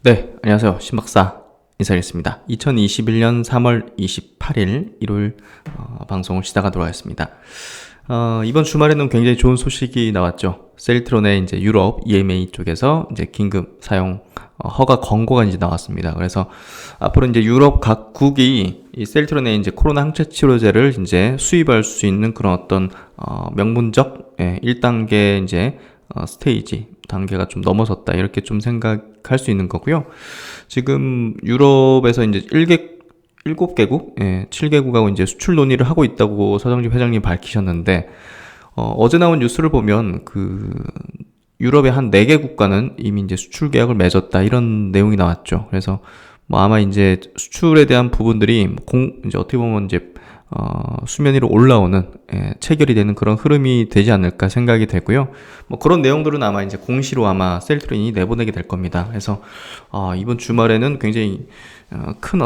네, 안녕하세요. 신박사 인사드리겠습니다. 2021년 3월 28일 일요일 방송을 시작하도록 하겠습니다. 이번 주말에는 굉장히 좋은 소식이 나왔죠. 셀트론의 이제 유럽 EMA 쪽에서 이제 긴급 사용 허가 권고가 이제 나왔습니다. 그래서 앞으로 이제 유럽 각국이 이 셀트론의 이제 코로나 항체 치료제를 이제 수입할 수 있는 그런 어떤 명분적 1단계 이제 스테이지 단계가 좀 넘어섰다 이렇게 좀 생각할 수 있는 거고요. 지금 유럽에서 이제 7개국, 7개국하고 이제 수출 논의를 하고 있다고 서정집 회장님 밝히셨는데, 어제 나온 뉴스를 보면 유럽의 한 4개 국가는 이미 이제 수출 계약을 맺었다 이런 내용이 나왔죠. 그래서 뭐 아마 이제 수출에 대한 부분들이 이제 어떻게 보면 이제 수면 위로 올라오는 체결이 되는 그런 흐름이 되지 않을까 생각이 되고요. 뭐 그런 내용들은 아마 이제 공시로 아마 셀트론이 내보내게 될 겁니다. 그래서 이번 주말에는 굉장히 큰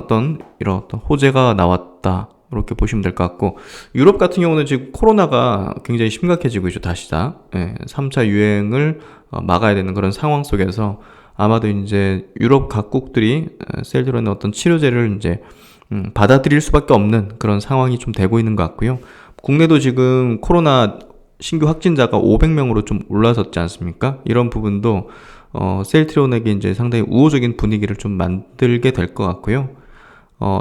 이런 어떤 호재가 나왔다. 이렇게 보시면 될 것 같고, 유럽 같은 경우는 지금 코로나가 굉장히 심각해지고 있죠. 다시 3차 유행을 막아야 되는 그런 상황 속에서 아마도 이제 유럽 각국들이 셀트론의 어떤 치료제를 이제 받아들일 수밖에 없는 그런 상황이 좀 되고 있는 것 같고요. 국내도 지금 코로나 신규 확진자가 500명으로 좀 올라섰지 않습니까? 이런 부분도 셀트리온에게 이제 상당히 우호적인 분위기를 좀 만들게 될 것 같고요.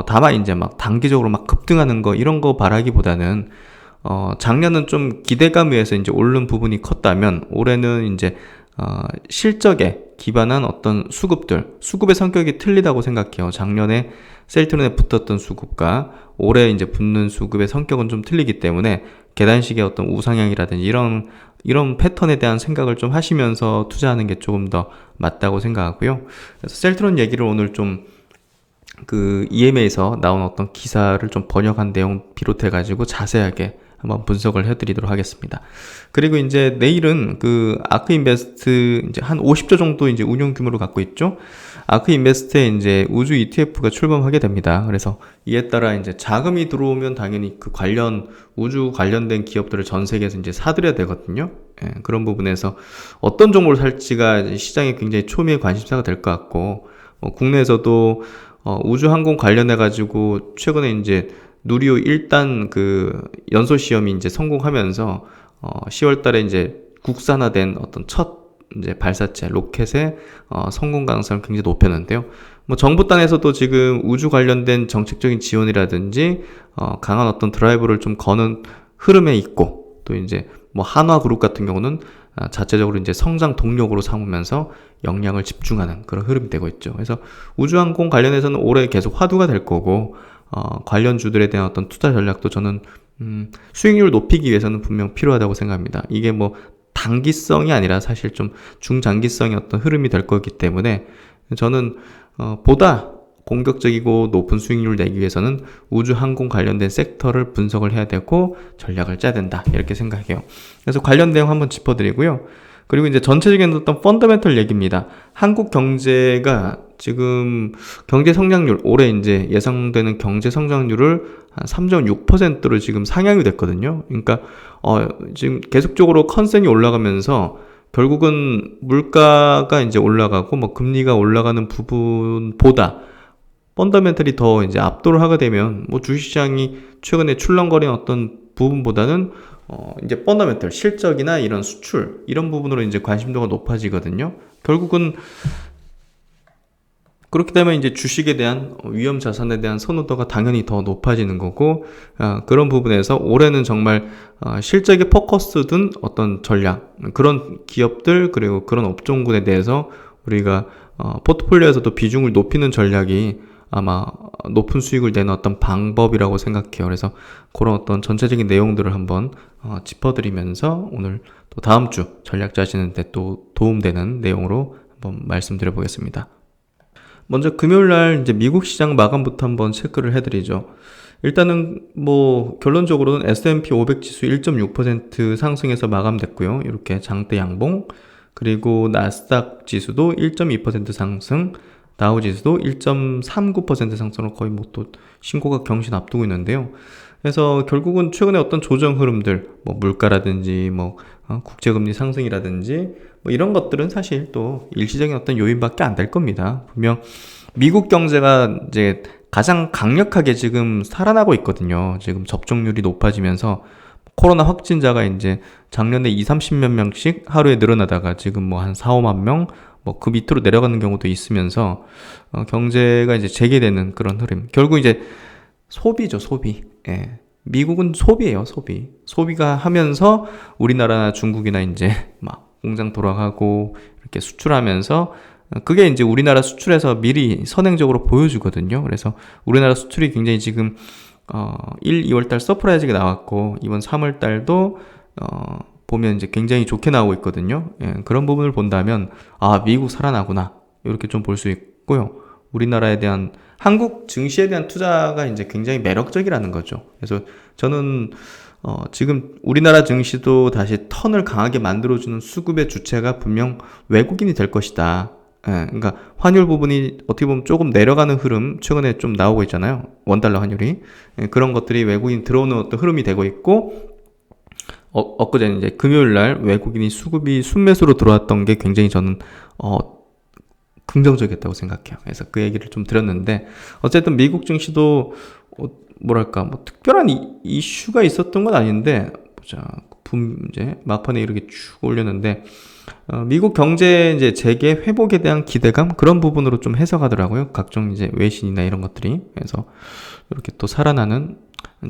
다만 이제 막 단기적으로 막 급등하는 거 이런 거 바라기보다는 작년은 좀 기대감에서 이제 오른 부분이 컸다면 올해는 이제 실적에 기반한 어떤 수급의 성격이 틀리다고 생각해요. 작년에 셀트론에 붙었던 수급과 올해 이제 붙는 수급의 성격은 좀 틀리기 때문에 계단식의 어떤 우상향이라든지 이런 패턴에 대한 생각을 좀 하시면서 투자하는 게 조금 더 맞다고 생각하고요. 그래서 셀트론 얘기를 오늘 좀 EMA에서 나온 어떤 기사를 좀 번역한 내용 비롯해가지고 자세하게 한번 분석을 해드리도록 하겠습니다. 그리고 이제 내일은 아크인베스트 이제 한 50조 정도 이제 운용 규모를 갖고 있죠. 아크인베스트에 이제 우주 ETF가 출범하게 됩니다. 그래서 이에 따라 이제 자금이 들어오면 당연히 우주 관련된 기업들을 전 세계에서 이제 사들여야 되거든요. 그런 부분에서 어떤 종목을 살지가 시장에 굉장히 초미의 관심사가 될 것 같고, 국내에서도 우주항공 관련해가지고 최근에 이제 누리호 1단 연소 시험이 이제 성공하면서 10월 달에 이제 국산화된 어떤 첫 이제 발사체 로켓의 성공 가능성을 굉장히 높였는데요. 뭐 정부 단에서도 지금 우주 관련된 정책적인 지원이라든지 강한 어떤 드라이브를 좀 거는 흐름에 있고, 또 이제 뭐 한화그룹 같은 경우는 자체적으로 이제 성장 동력으로 삼으면서 역량을 집중하는 그런 흐름이 되고 있죠. 그래서 우주항공 관련해서는 올해 계속 화두가 될 거고, 관련주들에 대한 어떤 투자 전략도 저는 수익률 높이기 위해서는 분명 필요하다고 생각합니다. 이게 뭐 단기성이 아니라 사실 좀 중장기성의 어떤 흐름이 될 거기 때문에 저는 보다 공격적이고 높은 수익률을 내기 위해서는 우주항공 관련된 섹터를 분석을 해야 되고 전략을 짜야 된다 이렇게 생각해요. 그래서 관련 내용 한번 짚어드리고요. 그리고 이제 전체적인 어떤 펀더멘털 얘기입니다. 한국 경제가 지금 경제 성장률, 올해 이제 예상되는 경제 성장률을 한 3.6%로 지금 상향이 됐거든요. 그러니까 지금 계속적으로 컨센이 올라가면서 결국은 물가가 이제 올라가고 뭐 금리가 올라가는 부분보다 펀더멘털이 더 이제 압도를 하게 되면 뭐 주식시장이 최근에 출렁거리는 어떤 부분보다는 이제 펀더멘털 실적이나 이런 수출 이런 부분으로 이제 관심도가 높아지거든요. 결국은 그렇게 되면 이제 주식에 대한 위험 자산에 대한 선호도가 당연히 더 높아지는 거고, 그런 부분에서 올해는 정말 실적에 포커스든 어떤 전략, 그런 기업들 그리고 그런 업종군에 대해서 우리가 포트폴리오에서도 비중을 높이는 전략이 아마 높은 수익을 내는 어떤 방법이라고 생각해요. 그래서 그런 어떤 전체적인 내용들을 한번 짚어드리면서 오늘 또 다음 주 전략 짜시는데 또 도움되는 내용으로 한번 말씀드려 보겠습니다. 먼저 금요일날 이제 미국 시장 마감부터 한번 체크를 해드리죠. 일단은 뭐 결론적으로는 S&P 500 지수 1.6% 상승해서 마감됐고요. 이렇게 장대 양봉. 그리고 나스닥 지수도 1.2% 상승, 다우 지수도 1.39% 상승으로 거의 뭐 또 신고가 경신 앞두고 있는데요. 그래서 결국은 최근에 어떤 조정 흐름들, 뭐 물가라든지 뭐 국제금리 상승이라든지 뭐 이런 것들은 사실 또 일시적인 어떤 요인밖에 안 될 겁니다. 분명 미국 경제가 이제 가장 강력하게 지금 살아나고 있거든요. 지금 접종률이 높아지면서 코로나 확진자가 이제 작년에 2, 30몇 명씩 하루에 늘어나다가 지금 뭐 한 4, 5만 명, 뭐 그 밑으로 내려가는 경우도 있으면서 경제가 이제 재개되는 그런 흐름. 결국 이제 소비죠, 소비. 예. 미국은 소비예요, 소비. 소비가 하면서 우리나라나 중국이나 이제 막 공장 돌아가고 이렇게 수출하면서 그게 이제 우리나라 수출에서 미리 선행적으로 보여주거든요. 그래서 우리나라 수출이 굉장히 지금 1, 2월 달 서프라이즈가 나왔고 이번 3월 달도 보면 이제 굉장히 좋게 나오고 있거든요. 예, 그런 부분을 본다면 미국 살아나구나. 이렇게 좀 볼 수 있고요. 우리나라에 대한 한국 증시에 대한 투자가 이제 굉장히 매력적이라는 거죠. 그래서 저는 지금 우리나라 증시도 다시 턴을 강하게 만들어주는 수급의 주체가 분명 외국인이 될 것이다. 예, 그러니까 환율 부분이 어떻게 보면 조금 내려가는 흐름 최근에 좀 나오고 있잖아요. 원달러 환율이. 예, 그런 것들이 외국인 들어오는 어떤 흐름이 되고 있고 엊그제 이제 금요일 날 외국인이 수급이 순매수로 들어왔던 게 굉장히 저는 긍정적이었다고 생각해요. 그래서 그 얘기를 좀 드렸는데 어쨌든 미국 증시도 뭐랄까 뭐 특별한 이슈가 있었던 건 아닌데 보자 이제 막판에 이렇게 쭉 올렸는데 미국 경제 이제 재개 회복에 대한 기대감 그런 부분으로 좀 해석하더라고요. 각종 이제 외신이나 이런 것들이. 그래서 이렇게 또 살아나는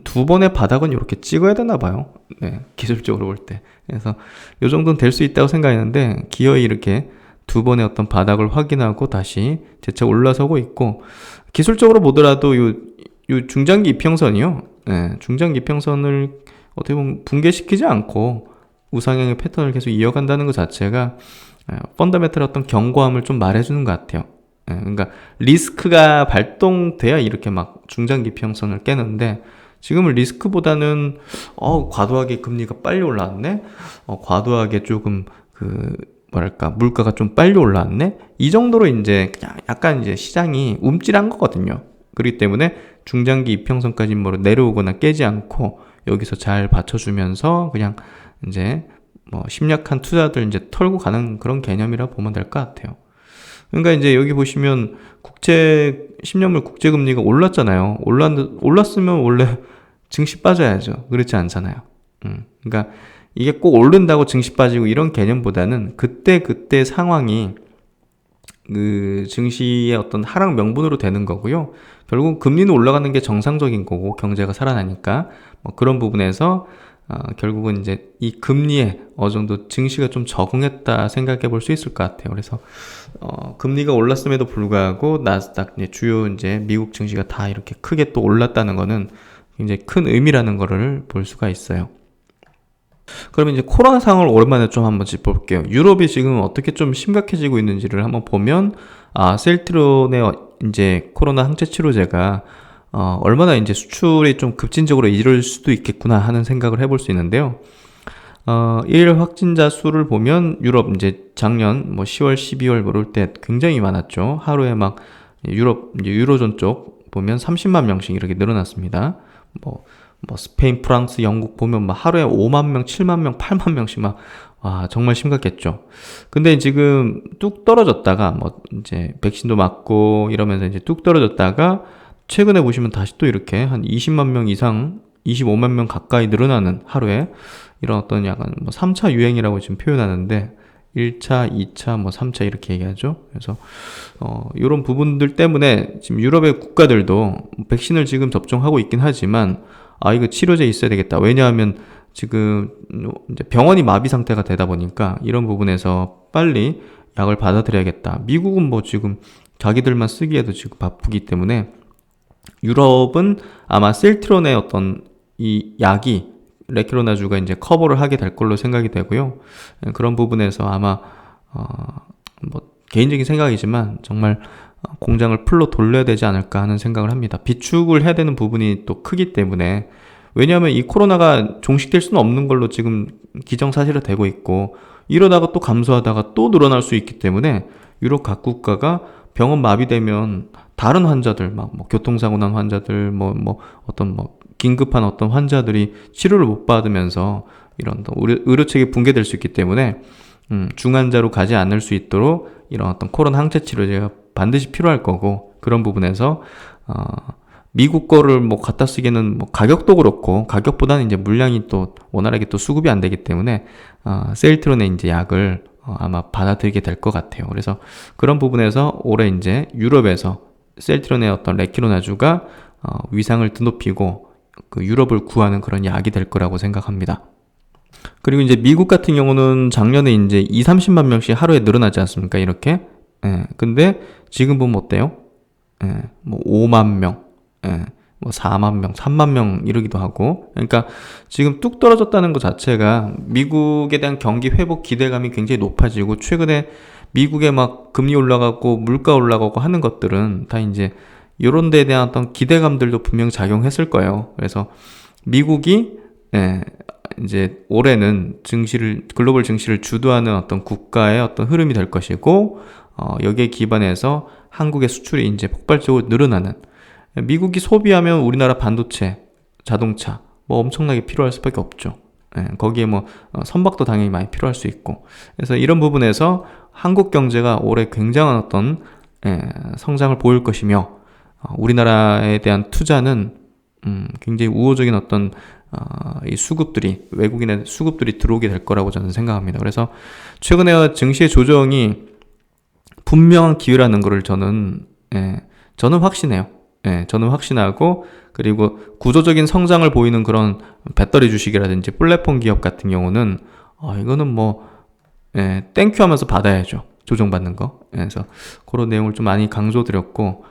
두 번의 바닥은 이렇게 찍어야 되나 봐요. 네, 기술적으로 볼 때. 그래서 요 정도는 될 수 있다고 생각했는데 기어이 이렇게 두 번의 어떤 바닥을 확인하고 다시 재차 올라서고 있고 기술적으로 보더라도 요 중장기 이평선이요. 네, 중장기 이평선을 어떻게 보면 붕괴시키지 않고 우상향의 패턴을 계속 이어간다는 것 자체가 펀더멘털 어떤 견고함을 좀 말해주는 것 같아요. 그러니까 리스크가 발동돼야 이렇게 막 중장기 평선을 깨는데 지금은 리스크보다는 과도하게 금리가 빨리 올라왔네. 과도하게 조금 뭐랄까 물가가 좀 빨리 올라왔네. 이 정도로 이제 그냥 약간 이제 시장이 움찔한 거거든요. 그렇기 때문에 중장기 이평선까지 뭐 내려오거나 깨지 않고 여기서 잘 받쳐주면서 그냥 이제 뭐 심약한 투자들 이제 털고 가는 그런 개념이라 보면 될 것 같아요. 그러니까 이제 여기 보시면 10년물 국제금리가 올랐잖아요. 올랐으면 원래 증시 빠져야죠. 그렇지 않잖아요. 그러니까 이게 꼭 오른다고 증시 빠지고 이런 개념보다는 그때 상황이 그 증시의 어떤 하락 명분으로 되는 거고요. 결국 금리는 올라가는 게 정상적인 거고 경제가 살아나니까 뭐 그런 부분에서 결국은 이제 이 금리에 어느 정도 증시가 좀 적응했다 생각해 볼 수 있을 것 같아요. 그래서 금리가 올랐음에도 불구하고 나스닥 주요 이제 미국 증시가 다 이렇게 크게 또 올랐다는 거는 굉장히 큰 의미라는 거를 볼 수가 있어요. 그러면 이제 코로나 상황을 오랜만에 좀 한번 짚어볼게요. 유럽이 지금 어떻게 좀 심각해지고 있는지를 한번 보면 셀트론의 이제 코로나 항체 치료제가 얼마나 이제 수출이 좀 급진적으로 이룰 수도 있겠구나 하는 생각을 해볼 수 있는데요. 일 확진자 수를 보면 유럽 이제 작년 뭐 10월, 12월 모를 때 굉장히 많았죠. 하루에 막 유럽 이제 유로존 쪽 보면 30만 명씩 이렇게 늘어났습니다. 뭐 스페인, 프랑스, 영국 보면 막 하루에 5만 명, 7만 명, 8만 명씩 막 정말 심각했죠. 근데 지금 뚝 떨어졌다가 뭐 이제 백신도 맞고 이러면서 이제 뚝 떨어졌다가 최근에 보시면 다시 또 이렇게 한 20만 명 이상, 25만 명 가까이 늘어나는 하루에 이런 어떤 약간 뭐 3차 유행이라고 지금 표현하는데 1차, 2차, 뭐 3차 이렇게 얘기하죠. 그래서 이런 부분들 때문에 지금 유럽의 국가들도 백신을 지금 접종하고 있긴 하지만 이거 치료제 있어야 되겠다. 왜냐하면 지금 이제 병원이 마비 상태가 되다 보니까 이런 부분에서 빨리 약을 받아들여야겠다. 미국은 뭐 지금 자기들만 쓰기에도 지금 바쁘기 때문에 유럽은 아마 셀트론의 어떤 이 약이 레키로나주가 이제 커버를 하게 될 걸로 생각이 되고요. 그런 부분에서 아마 뭐 개인적인 생각이지만 정말 공장을 풀로 돌려야 되지 않을까 하는 생각을 합니다. 비축을 해야 되는 부분이 또 크기 때문에 왜냐하면 이 코로나가 종식될 수는 없는 걸로 지금 기정사실화 되고 있고 이러다가 또 감소하다가 또 늘어날 수 있기 때문에 유럽 각 국가가 병원 마비되면 다른 환자들 막 뭐 교통사고 난 환자들 뭐 어떤 뭐 긴급한 어떤 환자들이 치료를 못 받으면서 이런 의료체계 붕괴될 수 있기 때문에 중환자로 가지 않을 수 있도록 이런 어떤 코로나 항체 치료제가 반드시 필요할 거고, 그런 부분에서 미국 거를 뭐 갖다 쓰기에는 뭐 가격도 그렇고, 가격보다는 이제 물량이 또 원활하게 또 수급이 안 되기 때문에 셀트론의 이제 약을 아마 받아들이게 될 것 같아요. 그래서 그런 부분에서 올해 이제 유럽에서 셀트론의 어떤 레키로나주가 위상을 드높이고 그 유럽을 구하는 그런 약이 될 거라고 생각합니다. 그리고 이제 미국 같은 경우는 작년에 이제 30만 명씩 하루에 늘어나지 않습니까? 이렇게. 근데 지금 보면 어때요? 뭐 5만 명, 뭐 4만 명, 3만 명 이러기도 하고. 그러니까 지금 뚝 떨어졌다는 것 자체가 미국에 대한 경기 회복 기대감이 굉장히 높아지고, 최근에 미국에 막 금리 올라가고 물가 올라가고 하는 것들은 다 이제 이런 데에 대한 어떤 기대감들도 분명 작용했을 거예요. 그래서 미국이 이제 올해는 글로벌 증시를 주도하는 어떤 국가의 어떤 흐름이 될 것이고, 여기에 기반해서 한국의 수출이 이제 폭발적으로 늘어나는, 미국이 소비하면 우리나라 반도체, 자동차 뭐 엄청나게 필요할 수밖에 없죠. 거기에 뭐 선박도 당연히 많이 필요할 수 있고, 그래서 이런 부분에서 한국 경제가 올해 굉장한 어떤 성장을 보일 것이며, 우리나라에 대한 투자는 굉장히 우호적인 어떤 이 수급들이, 외국인의 수급들이 들어오게 될 거라고 저는 생각합니다. 그래서 최근에 증시의 조정이 분명한 기회라는 것을 저는 확신해요. 저는 확신하고, 그리고 구조적인 성장을 보이는 그런 배터리 주식이라든지 플랫폼 기업 같은 경우는 이거는 뭐 땡큐 하면서 받아야죠. 조정받는 거. 그래서 그런 내용을 좀 많이 강조드렸고,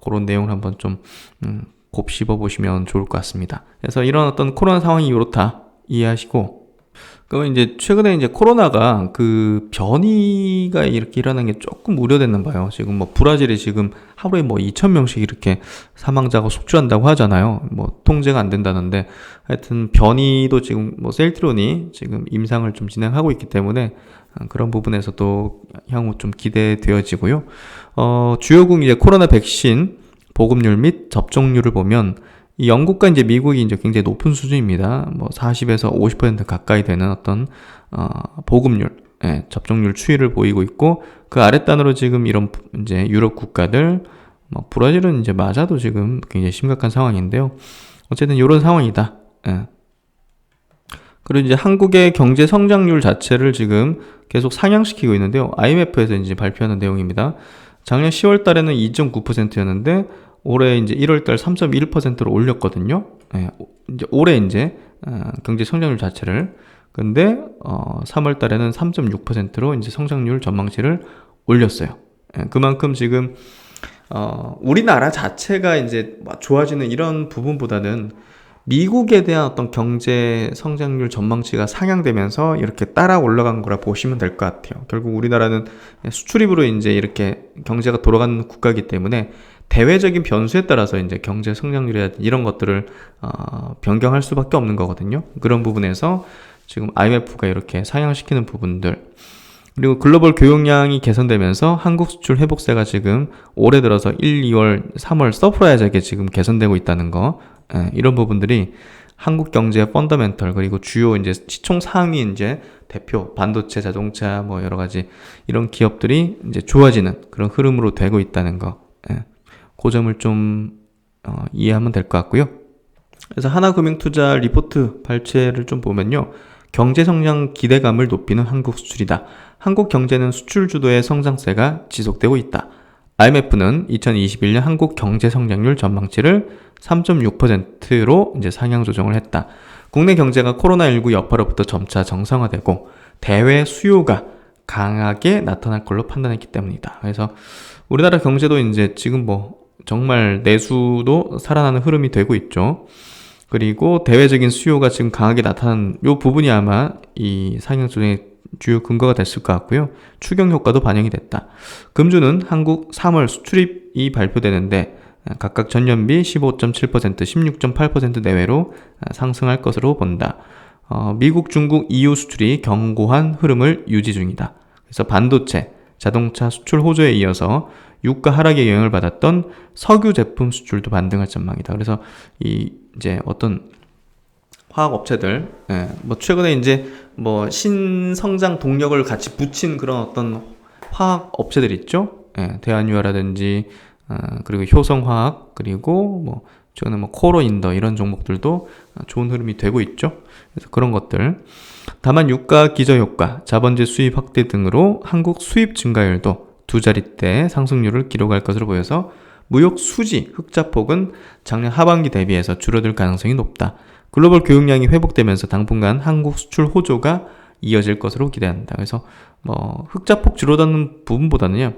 그런 내용을 한번 좀 곱씹어 보시면 좋을 것 같습니다. 그래서 이런 어떤 코로나 상황이 이렇다 이해하시고, 그러면 이제 최근에 이제 코로나가 그 변이가 이렇게 일어나는 게 조금 우려됐나 봐요. 지금 뭐 브라질이 지금 하루에 뭐 2,000명씩 이렇게 사망자가 속출한다고 하잖아요. 뭐 통제가 안 된다는데, 하여튼 변이도 지금 뭐 셀트론이 지금 임상을 좀 진행하고 있기 때문에 그런 부분에서도 향후 좀 기대되어지고요. 주요국 이제 코로나 백신 보급률 및 접종률을 보면 이 영국과 이제 미국이 이제 굉장히 높은 수준입니다. 뭐 40에서 50% 가까이 되는 어떤 보급률, 접종률 추이를 보이고 있고, 그 아랫단으로 지금 이런 이제 유럽 국가들, 뭐 브라질은 이제 맞아도 지금 굉장히 심각한 상황인데요. 어쨌든 이런 상황이다. 그리고 이제 한국의 경제 성장률 자체를 지금 계속 상향시키고 있는데요. IMF에서 이제 발표하는 내용입니다. 작년 10월 달에는 2.9%였는데 올해 이제 1월 달 3.1%로 올렸거든요. 이제 올해 이제 경제 성장률 자체를. 근데 3월 달에는 3.6%로 이제 성장률 전망치를 올렸어요. 그만큼 지금 우리나라 자체가 이제 좋아지는 이런 부분보다는 미국에 대한 어떤 경제 성장률 전망치가 상향되면서 이렇게 따라 올라간 거라 보시면 될 것 같아요. 결국 우리나라는 수출입으로 이제 이렇게 경제가 돌아가는 국가이기 때문에 대외적인 변수에 따라서 이제 경제 성장률이라든지 이런 것들을 변경할 수밖에 없는 거거든요. 그런 부분에서 지금 IMF가 이렇게 상향시키는 부분들, 그리고 글로벌 교역량이 개선되면서 한국 수출 회복세가 지금 올해 들어서 1, 2월, 3월 서프라이즈하게 지금 개선되고 있다는 거, 이런 부분들이 한국 경제의 펀더멘털, 그리고 주요 이제 시총 상위 이제 대표 반도체, 자동차 뭐 여러 가지 이런 기업들이 이제 좋아지는 그런 흐름으로 되고 있다는 거, 그 점을 좀 이해하면 될 것 같고요. 그래서 하나금융투자 리포트 발췌를 좀 보면요, 경제 성장 기대감을 높이는 한국 수출이다. 한국 경제는 수출 주도의 성장세가 지속되고 있다. IMF는 2021년 한국 경제 성장률 전망치를 3.6%로 이제 상향 조정을 했다. 국내 경제가 코로나19 여파로부터 점차 정상화되고 대외 수요가 강하게 나타날 걸로 판단했기 때문이다. 그래서 우리나라 경제도 이제 지금 뭐 정말 내수도 살아나는 흐름이 되고 있죠. 그리고 대외적인 수요가 지금 강하게 나타난 이 부분이 아마 이 상향 조정의 주요 근거가 됐을 것 같고요. 추경 효과도 반영이 됐다. 금주는 한국 3월 수출입이 발표되는데 각각 전년비 15.7%, 16.8% 내외로 상승할 것으로 본다. 미국, 중국, EU 수출이 견고한 흐름을 유지 중이다. 그래서 반도체, 자동차 수출 호조에 이어서 유가 하락에 영향을 받았던 석유 제품 수출도 반등할 전망이다. 그래서 이제 어떤 화학 업체들, 뭐 최근에 이제 뭐 신성장 동력을 같이 붙인 그런 어떤 화학 업체들 있죠. 대한유화라든지 그리고 효성화학, 그리고 뭐 최근에 뭐 코로인더 이런 종목들도 좋은 흐름이 되고 있죠. 그래서 그런 것들. 다만 유가 기저효과, 자본재 수입 확대 등으로 한국 수입 증가율도 두 자릿대 상승률을 기록할 것으로 보여서 무역 수지 흑자폭은 작년 하반기 대비해서 줄어들 가능성이 높다. 글로벌 교육량이 회복되면서 당분간 한국 수출 호조가 이어질 것으로 기대한다. 그래서 뭐 흑자폭 줄어드는 부분보다는요,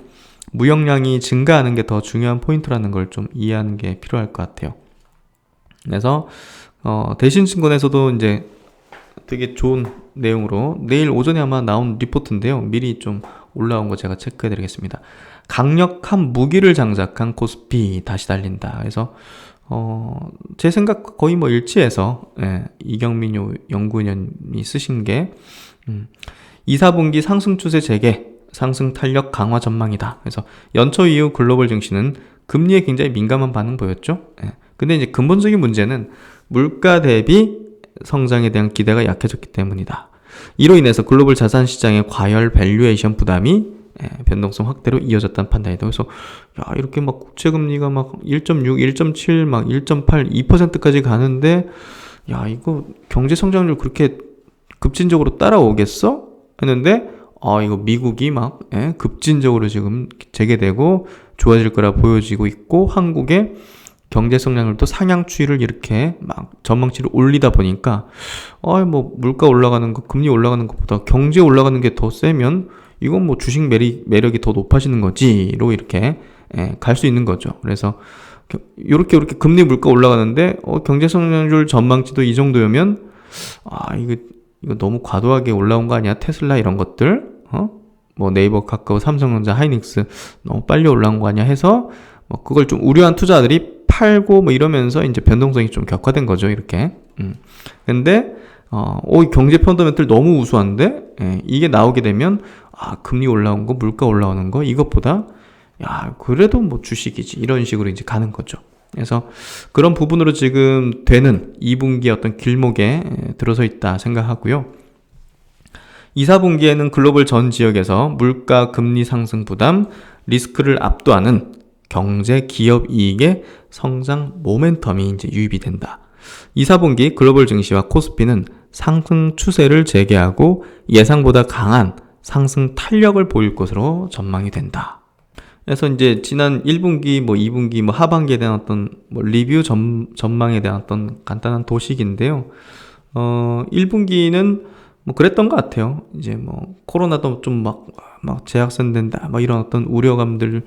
무역량이 증가하는 게 더 중요한 포인트라는 걸 좀 이해하는 게 필요할 것 같아요. 그래서 대신증권에서도 이제 되게 좋은 내용으로 내일 오전에 아마 나온 리포트인데요. 미리 좀 올라온 거 제가 체크해 드리겠습니다. 강력한 무기를 장착한 코스피 다시 달린다. 그래서 제 생각 거의 뭐 일치해서 이경민 연구위원이 쓰신 게 2, 4분기 상승 추세 재개, 상승 탄력 강화 전망이다. 그래서 연초 이후 글로벌 증시는 금리에 굉장히 민감한 반응 보였죠. 근데 이제 근본적인 문제는 물가 대비 성장에 대한 기대가 약해졌기 때문이다. 이로 인해서 글로벌 자산 시장의 과열 밸류에이션 부담이 변동성 확대로 이어졌다는 판단이다. 그래서 야, 이렇게 막 국채 금리가 막 1.6, 1.7, 막 1.8, 2%까지 가는데 야, 이거 경제 성장률 그렇게 급진적으로 따라오겠어? 했는데 이거 미국이 막 급진적으로 지금 재개되고 좋아질 거라 보여지고 있고, 한국의 경제 성장률도 상향 추이를 이렇게 막 전망치를 올리다 보니까 뭐 물가 올라가는 거, 금리 올라가는 것보다 경제 올라가는 게 더 세면 이건 뭐 주식 매력이 더 높아지는 거지로 이렇게 갈 수 있는 거죠. 그래서 이렇게 금리 물가 올라가는데 경제 성장률 전망치도 이 정도면 이거 너무 과도하게 올라온 거 아니야? 테슬라 이런 것들 뭐 네이버, 카카오, 삼성전자, 하이닉스 너무 빨리 올라온 거 아니야? 해서 뭐 그걸 좀 우려한 투자들이 팔고 뭐 이러면서 이제 변동성이 좀 격화된 거죠, 이렇게. 근데 이 경제 펀더멘털 너무 우수한데 이게 나오게 되면 금리 올라온 거, 물가 올라오는 거 이것보다 야, 그래도 뭐 주식이지, 이런 식으로 이제 가는 거죠. 그래서 그런 부분으로 지금 되는 2분기 어떤 길목에 들어서 있다 생각하고요. 2, 4분기에는 글로벌 전 지역에서 물가, 금리 상승 부담, 리스크를 압도하는 경제 기업 이익의 성장 모멘텀이 이제 유입이 된다. 2, 4분기 글로벌 증시와 코스피는 상승 추세를 재개하고 예상보다 강한 상승 탄력을 보일 것으로 전망이 된다. 그래서 이제 지난 1분기, 뭐 2분기, 뭐 하반기에 대한 어떤 뭐 리뷰 전망에 대한 어떤 간단한 도식인데요. 1분기는 뭐 그랬던 것 같아요. 이제 뭐 코로나도 좀 막 재확산된다, 뭐 이런 어떤 우려감들,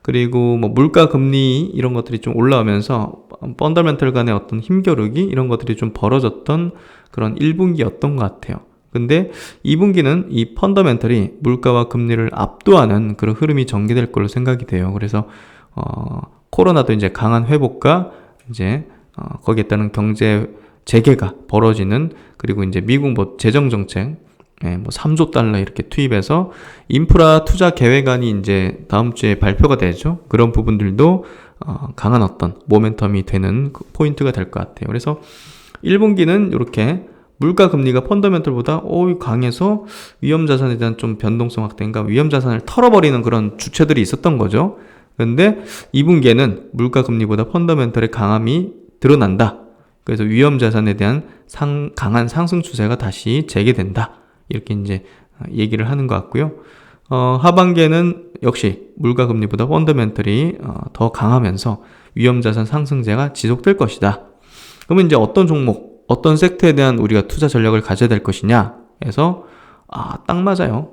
그리고 뭐 물가, 금리 이런 것들이 좀 올라오면서 펀더멘털 간의 어떤 힘겨루기 이런 것들이 좀 벌어졌던 그런 1분기였던 것 같아요. 근데 2분기는 이 펀더멘털이 물가와 금리를 압도하는 그런 흐름이 전개될 걸로 생각이 돼요. 그래서 코로나도 이제 강한 회복과 이제 거기에 따른 경제 재개가 벌어지는, 그리고 이제 미국 뭐 재정 정책 뭐 3조 달러 이렇게 투입해서 인프라 투자 계획안이 이제 다음 주에 발표가 되죠. 그런 부분들도 강한 어떤 모멘텀이 되는 그 포인트가 될 것 같아요. 그래서 1분기는 이렇게 물가 금리가 펀더멘털보다 강해서 위험자산에 대한 좀 변동성 확대인가, 위험자산을 털어버리는 그런 주체들이 있었던 거죠. 근데 2분기에는 물가 금리보다 펀더멘털의 강함이 드러난다. 그래서 위험자산에 대한 강한 상승 추세가 다시 재개된다. 이렇게 이제 얘기를 하는 것 같고요. 하반기에는 역시 물가 금리보다 펀더멘털이 더 강하면서 위험자산 상승세가 지속될 것이다. 그러면 이제 어떤 종목, 어떤 섹터에 대한 우리가 투자 전략을 가져야 될 것이냐 해서 딱 맞아요.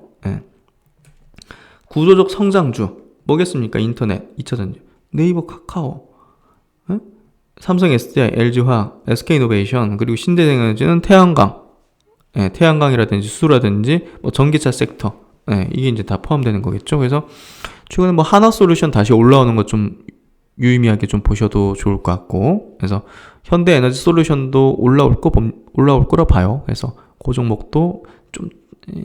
구조적 성장주 뭐겠습니까? 인터넷, 2차전지, 네이버, 카카오, 삼성 SDI, LG화학, SK이노베이션, 그리고 신대생에너지는 태양광, 태양광이라든지 수라든지 뭐 전기차 섹터, 이게 이제 다 포함되는 거겠죠. 그래서 최근에 뭐 하나솔루션 다시 올라오는 거 좀 유의미하게 좀 보셔도 좋을 것 같고, 그래서 현대에너지 솔루션도 올라올 거라 봐요. 그래서 그 종목도 좀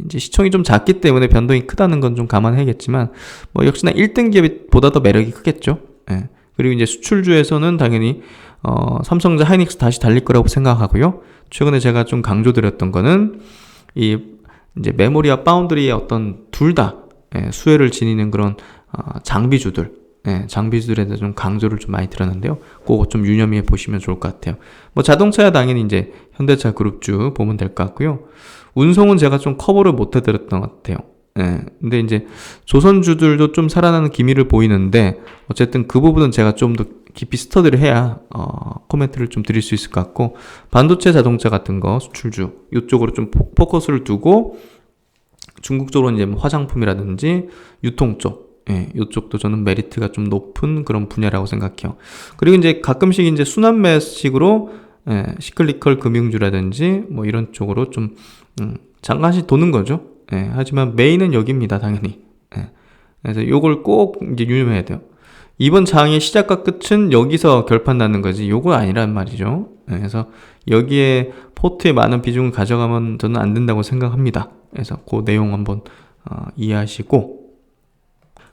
이제 시총이 좀 작기 때문에 변동이 크다는 건 좀 감안해야겠지만, 뭐 역시나 1등 기업이 보다 더 매력이 크겠죠. 예. 그리고 이제 수출주에서는 당연히 삼성전자, 하이닉스 다시 달릴 거라고 생각하고요. 최근에 제가 좀 강조드렸던 거는 이 이제 메모리와 파운드리의 어떤 둘 다 수혜를 지니는 그런 장비주들, 장비주들에 대해서 좀 강조를 좀 많이 드렸는데요. 그거 좀 유념해 보시면 좋을 것 같아요. 뭐 자동차야 당연히 이제 현대차 그룹주 보면 될 것 같고요. 운송은 제가 좀 커버를 못 해드렸던 것 같아요. 근데 이제 조선주들도 좀 살아나는 기미를 보이는데, 어쨌든 그 부분은 제가 좀 더 깊이 스터디를 해야 코멘트를 좀 드릴 수 있을 것 같고, 반도체 자동차 같은 거 수출주 이쪽으로 좀 포커스를 두고, 중국 쪽으로 이제 뭐 화장품이라든지 유통 쪽, 이쪽도 저는 메리트가 좀 높은 그런 분야라고 생각해요. 그리고 이제 가끔씩 이제 순환매식으로 시클리컬 금융주라든지 뭐 이런 쪽으로 좀 잠깐씩 도는 거죠. 하지만 메인은 여기입니다, 당연히. 그래서 요걸 꼭 이제 유념해야 돼요. 이번 장의 시작과 끝은 여기서 결판 나는 거지, 요거 아니란 말이죠. 그래서 여기에 포트에 많은 비중을 가져가면 저는 안 된다고 생각합니다. 그래서 그 내용 한번 이해하시고,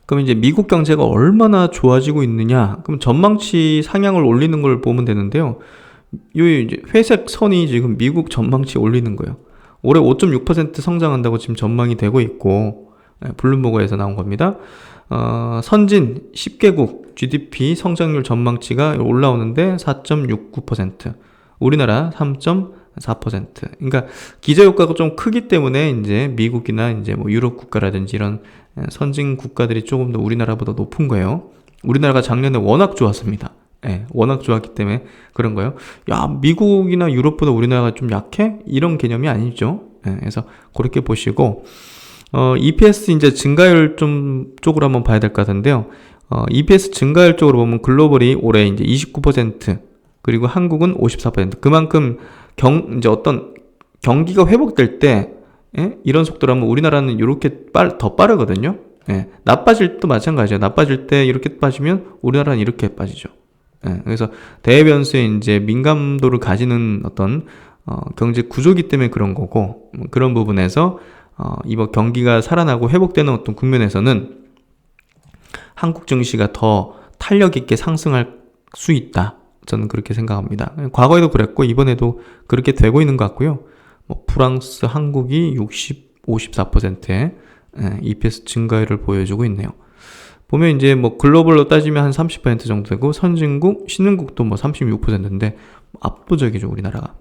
그럼 이제 미국 경제가 얼마나 좋아지고 있느냐? 그럼 전망치 상향을 올리는 걸 보면 되는데요. 요 이제 회색 선이 지금 미국 전망치 올리는 거예요. 올해 5.6% 성장한다고 지금 전망이 되고 있고, 블룸버그에서 나온 겁니다. 선진 10개국 GDP 성장률 전망치가 올라오는데 4.69%, 우리나라 3.4%. 그러니까 기저효과가 좀 크기 때문에 이제 미국이나 이제 뭐 유럽 국가라든지 이런 선진 국가들이 조금 더 우리나라보다 높은 거예요. 우리나라가 작년에 워낙 좋았습니다. 워낙 좋았기 때문에 그런 거예요. 야, 미국이나 유럽보다 우리나라가 좀 약해? 이런 개념이 아니죠. 그래서 그렇게 보시고, EPS 이제 증가율 좀 쪽으로 한번 봐야 될 것 같은데요. EPS 증가율 쪽으로 보면 글로벌이 올해 이제 29%, 그리고 한국은 54%. 그만큼 이제 어떤 경기가 회복될 때, 이런 속도로 하면 우리나라는 이렇게 더 빠르거든요. 나빠질 때도 마찬가지예요. 나빠질 때 이렇게 빠지면 우리나라는 이렇게 빠지죠. 그래서 대변수에 이제 민감도를 가지는 어떤 경제 구조기 때문에 그런 거고, 그런 부분에서 이번 경기가 살아나고 회복되는 어떤 국면에서는 한국 증시가 더 탄력 있게 상승할 수 있다. 저는 그렇게 생각합니다. 과거에도 그랬고 이번에도 그렇게 되고 있는 것 같고요. 뭐 프랑스, 한국이 54%의 EPS 증가율을 보여주고 있네요. 보면 이제 뭐 글로벌로 따지면 한 30% 정도 되고, 선진국, 신흥국도 뭐 36%인데 압도적이죠, 우리나라가.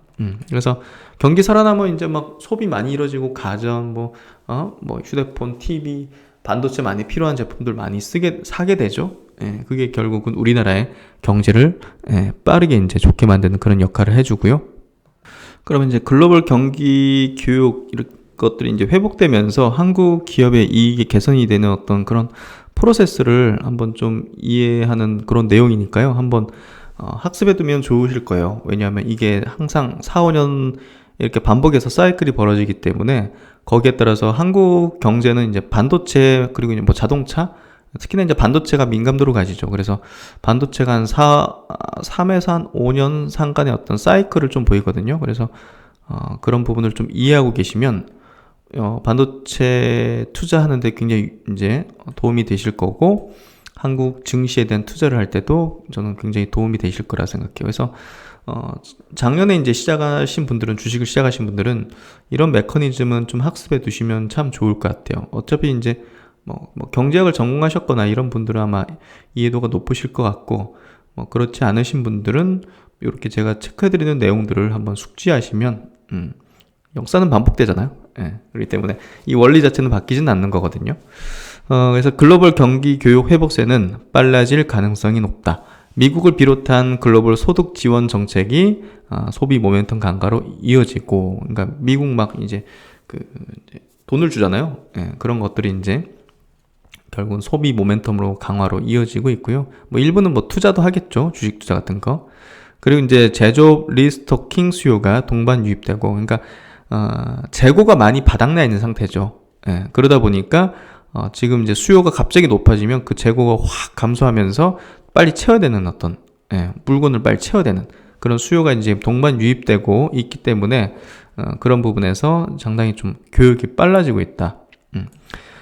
그래서 경기 살아나면 이제 막 소비 많이 이루어지고, 가전, 뭐 휴대폰, TV, 반도체 많이 필요한 제품들 많이 사게 되죠. 그게 결국은 우리나라의 경제를 빠르게 이제 좋게 만드는 그런 역할을 해주고요. 그러면 이제 글로벌 경기 교육 이런 것들이 이제 회복되면서 한국 기업의 이익이 개선이 되는 어떤 그런 프로세스를 한번 좀 이해하는 그런 내용이니까요. 한번 학습해 두면 좋으실 거예요. 왜냐하면 이게 항상 4, 5년 이렇게 반복해서 사이클이 벌어지기 때문에, 거기에 따라서 한국 경제는 이제 반도체, 그리고 이제 뭐 자동차, 특히나 이제 반도체가 민감도로 가지죠. 그래서 반도체가 한 3에서 한 5년 상간의 어떤 사이클을 좀 보이거든요. 그래서 그런 부분을 좀 이해하고 계시면 반도체 투자하는데 굉장히 이제 도움이 되실 거고, 한국 증시에 대한 투자를 할 때도 저는 굉장히 도움이 되실 거라 생각해요. 그래서 작년에 이제 시작하신 분들은, 주식을 시작하신 분들은 이런 메커니즘은 좀 학습해 두시면 참 좋을 것 같아요. 어차피 이제 뭐 경제학을 전공하셨거나 이런 분들은 아마 이해도가 높으실 것 같고, 그렇지 않으신 분들은 이렇게 제가 체크해드리는 내용들을 한번 숙지하시면, 역사는 반복되잖아요. 그렇기 때문에 이 원리 자체는 바뀌지는 않는 거거든요. 그래서 글로벌 경기 교육 회복세는 빨라질 가능성이 높다. 미국을 비롯한 글로벌 소득 지원 정책이 소비 모멘텀 강화로 이어지고, 그러니까 미국 막 이제 이제 돈을 주잖아요. 그런 것들이 이제 결국은 소비 모멘텀으로 강화로 이어지고 있고요. 뭐 일부는 뭐 투자도 하겠죠. 주식 투자 같은 거. 그리고 이제 제조업 리스토킹 수요가 동반 유입되고, 그러니까 재고가 많이 바닥나 있는 상태죠. 그러다 보니까 지금 이제 수요가 갑자기 높아지면 그 재고가 확 감소하면서 빨리 채워야 되는 물건을 빨리 채워야 되는 그런 수요가 이제 동반 유입되고 있기 때문에 그런 부분에서 상당히 좀 교육이 빨라지고 있다.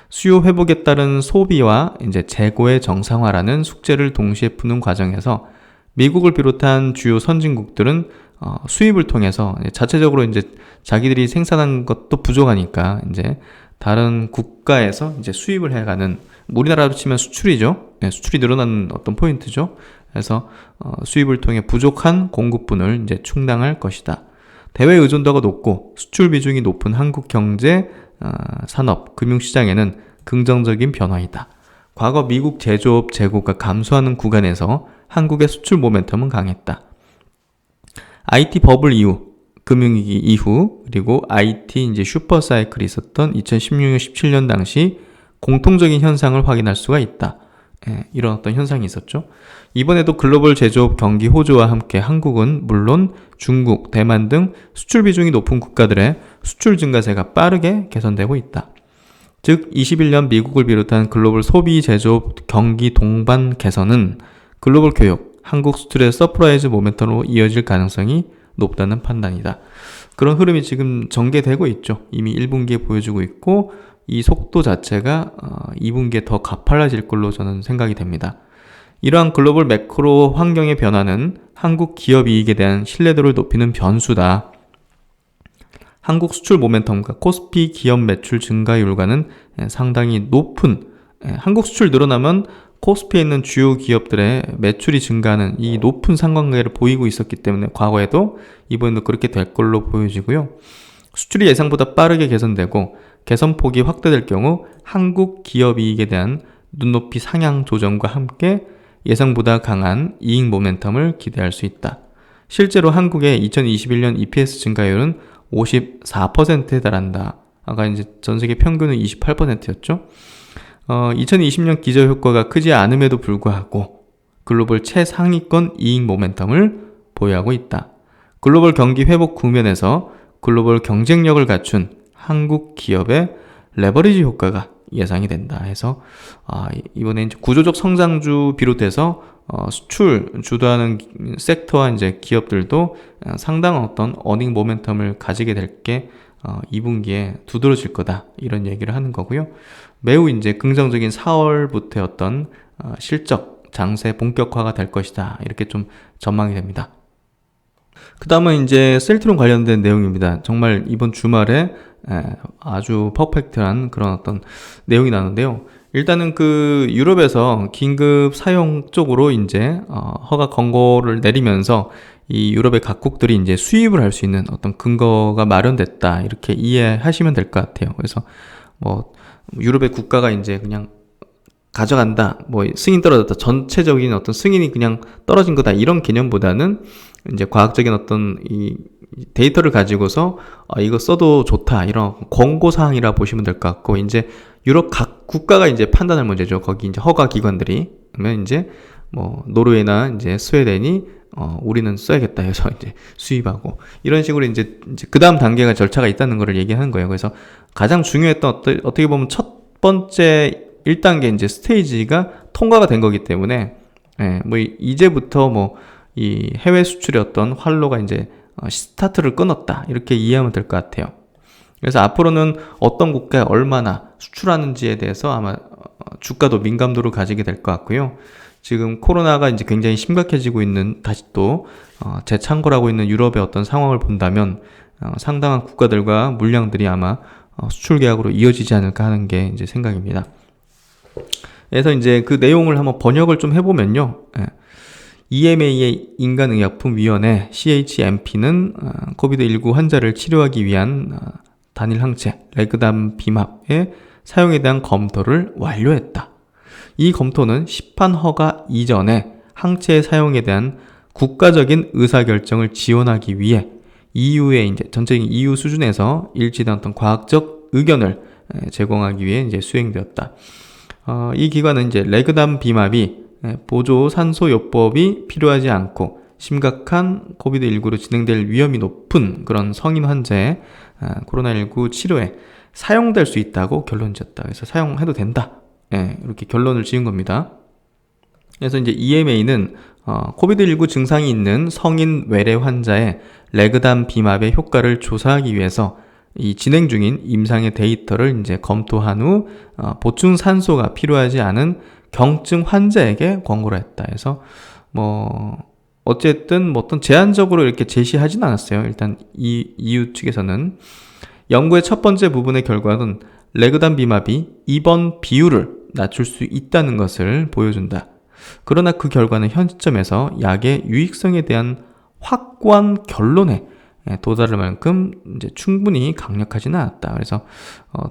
수요 회복에 따른 소비와 이제 재고의 정상화라는 숙제를 동시에 푸는 과정에서 미국을 비롯한 주요 선진국들은 수입을 통해서 자체적으로 이제 자기들이 생산한 것도 부족하니까 이제 다른 국가에서 이제 수입을 해가는, 우리나라로 치면 수출이죠. 네, 수출이 늘어나는 어떤 포인트죠. 그래서 수입을 통해 부족한 공급분을 이제 충당할 것이다. 대외 의존도가 높고 수출 비중이 높은 한국 경제, 산업, 금융시장에는 긍정적인 변화이다. 과거 미국 제조업 재고가 감소하는 구간에서 한국의 수출 모멘텀은 강했다. IT 버블 이후, 금융위기 이후, 그리고 IT 이제 슈퍼 사이클이 있었던 2016년, 17년 당시 공통적인 현상을 확인할 수가 있다. 이런 어떤 현상이 있었죠. 이번에도 글로벌 제조업 경기 호조와 함께 한국은 물론 중국, 대만 등 수출 비중이 높은 국가들의 수출 증가세가 빠르게 개선되고 있다. 즉 21년 미국을 비롯한 글로벌 소비 제조업 경기 동반 개선은 글로벌 교육, 한국 수출의 서프라이즈 모멘텀으로 이어질 가능성이 높다는 판단이다. 그런 흐름이 지금 전개되고 있죠. 이미 1분기에 보여주고 있고 이 속도 자체가 2분기에 더 가팔라질 걸로 저는 생각이 됩니다. 이러한 글로벌 매크로 환경의 변화는 한국 기업 이익에 대한 신뢰도를 높이는 변수다. 한국 수출 모멘텀과 코스피 기업 매출 증가율과는 상당히 높은, 한국 수출 늘어나면 코스피에 있는 주요 기업들의 매출이 증가하는 이 높은 상관관계를 보이고 있었기 때문에 과거에도 이번에도 그렇게 될 걸로 보여지고요. 수출이 예상보다 빠르게 개선되고 개선폭이 확대될 경우 한국 기업 이익에 대한 눈높이 상향 조정과 함께 예상보다 강한 이익 모멘텀을 기대할 수 있다. 실제로 한국의 2021년 EPS 증가율은 54%에 달한다. 아까 이제 전 세계 평균은 28%였죠. 2020년 기저효과가 크지 않음에도 불구하고 글로벌 최상위권 이익 모멘텀을 보유하고 있다. 글로벌 경기 회복 국면에서 글로벌 경쟁력을 갖춘 한국 기업의 레버리지 효과가 예상이 된다 해서 이번에 이제 구조적 성장주 비롯해서 수출 주도하는 섹터와 이제 기업들도 상당한 어떤 어닝 모멘텀을 가지게 될 게 2분기에 두드러질 거다 이런 얘기를 하는 거고요. 매우 이제 긍정적인 4월부터의 어떤 실적 장세 본격화가 될 것이다 이렇게 좀 전망이 됩니다. 그 다음은 이제 셀트론 관련된 내용입니다. 정말 이번 주말에 아주 퍼펙트한 그런 어떤 내용이 나오는데요. 일단은 그 유럽에서 긴급 사용 쪽으로 이제 허가 권고를 내리면서 이 유럽의 각국들이 이제 수입을 할 수 있는 어떤 근거가 마련됐다 이렇게 이해하시면 될 것 같아요. 그래서 뭐 유럽의 국가가 이제 그냥 가져간다, 뭐 승인 떨어졌다, 전체적인 어떤 승인이 그냥 떨어진 거다 이런 개념보다는 이제 과학적인 어떤 이 데이터를 가지고서 이거 써도 좋다 이런 권고 사항이라 보시면 될 것 같고, 이제 유럽 각 국가가 이제 판단할 문제죠. 거기 이제 허가 기관들이 그러면 이제 뭐 노르웨이나 이제 스웨덴이 우리는 써야겠다 해서 이제 수입하고 이런 식으로 이제 그 다음 단계가 절차가 있다는 것을 얘기하는 거예요. 그래서 가장 중요했던 어떻게 보면 첫 번째 1단계 이제 스테이지가 통과가 된 거기 때문에 뭐 이제부터 뭐 이 해외 수출의 어떤 활로가 이제 스타트를 끊었다 이렇게 이해하면 될 것 같아요. 그래서 앞으로는 어떤 국가에 얼마나 수출하는지에 대해서 아마 주가도 민감도를 가지게 될 것 같고요. 지금 코로나가 이제 굉장히 심각해지고 있는, 다시 또 재창궐하고 있는 유럽의 어떤 상황을 본다면 상당한 국가들과 물량들이 아마 수출 계약으로 이어지지 않을까 하는 게 이제 생각입니다. 그래서 이제 그 내용을 한번 번역을 좀 해보면요. EMA의 인간의약품위원회 CHMP는 코비드19 환자를 치료하기 위한 단일 항체 레그담비맙의 사용에 대한 검토를 완료했다. 이 검토는 시판 허가 이전에 항체의 사용에 대한 국가적인 의사결정을 지원하기 위해 EU의 이제 전체적인 EU 수준에서 일치된 어떤 과학적 의견을 제공하기 위해 이제 수행되었다. 이 기관은 이제 레그담비맙이 보조 산소요법이 필요하지 않고 심각한 코비드19로 진행될 위험이 높은 그런 성인 환자의 코로나19 치료에 사용될 수 있다고 결론 지었다. 그래서 사용해도 된다. 이렇게 결론을 지은 겁니다. 그래서 이제 EMA는 코비드19 증상이 있는 성인 외래 환자의 레그담비맙의 효과를 조사하기 위해서 이 진행 중인 임상의 데이터를 이제 검토한 후 보충 산소가 필요하지 않은 경증 환자에게 권고를 했다 해서 어쨌든 어떤 제한적으로 이렇게 제시하진 않았어요. 일단 이 EU 측에서는 연구의 첫 번째 부분의 결과는 레그담비맙이 입원 비율을 낮출 수 있다는 것을 보여준다. 그러나 그 결과는 현 시점에서 약의 유익성에 대한 확고한 결론에 도달할 만큼 이제 충분히 강력하지는 않았다. 그래서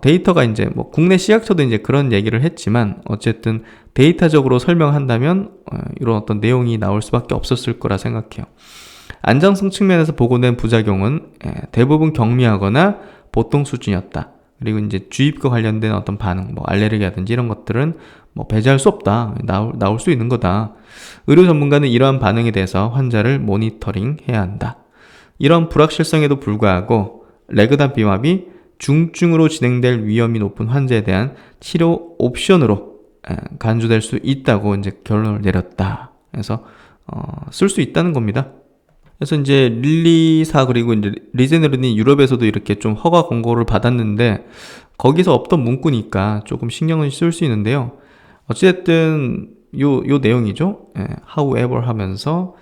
데이터가 이제 국내 식약처도 이제 그런 얘기를 했지만 어쨌든 데이터적으로 설명한다면 이런 어떤 내용이 나올 수밖에 없었을 거라 생각해요. 안정성 측면에서 보고된 부작용은 대부분 경미하거나 보통 수준이었다. 그리고 이제 주입과 관련된 어떤 반응, 알레르기라든지 이런 것들은 배제할 수 없다. 나올 수 있는 거다. 의료 전문가는 이러한 반응에 대해서 환자를 모니터링 해야 한다. 이런 불확실성에도 불구하고 레그담비맙이 중증으로 진행될 위험이 높은 환자에 대한 치료 옵션으로 간주될 수 있다고 이제 결론을 내렸다. 그래서 쓸 수 있다는 겁니다. 그래서 이제 릴리사 그리고 이제 리제네론이 유럽에서도 이렇게 좀 허가 권고를 받았는데 거기서 없던 문구니까 조금 신경을 쓸 수 있는데요. 어쨌든 요 내용이죠. however 하면서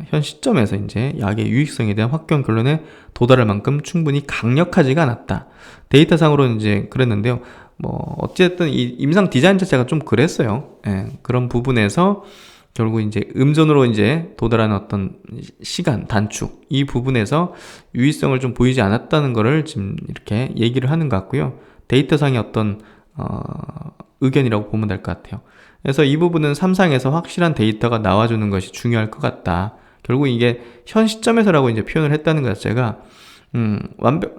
현 시점에서 이제 약의 유익성에 대한 확정 결론에 도달할 만큼 충분히 강력하지가 않았다. 데이터상으로는 이제 그랬는데요. 어쨌든 이 임상 디자인 자체가 좀 그랬어요. 그런 부분에서 결국 이제 음전으로 이제 도달하는 어떤 시간 단축 이 부분에서 유의성을 좀 보이지 않았다는 거를 지금 이렇게 얘기를 하는 것 같고요. 데이터상의 어떤 의견이라고 보면 될 것 같아요. 그래서 이 부분은 3상에서 확실한 데이터가 나와주는 것이 중요할 것 같다. 결국 이게 현 시점에서라고 이제 표현을 했다는 것 자체가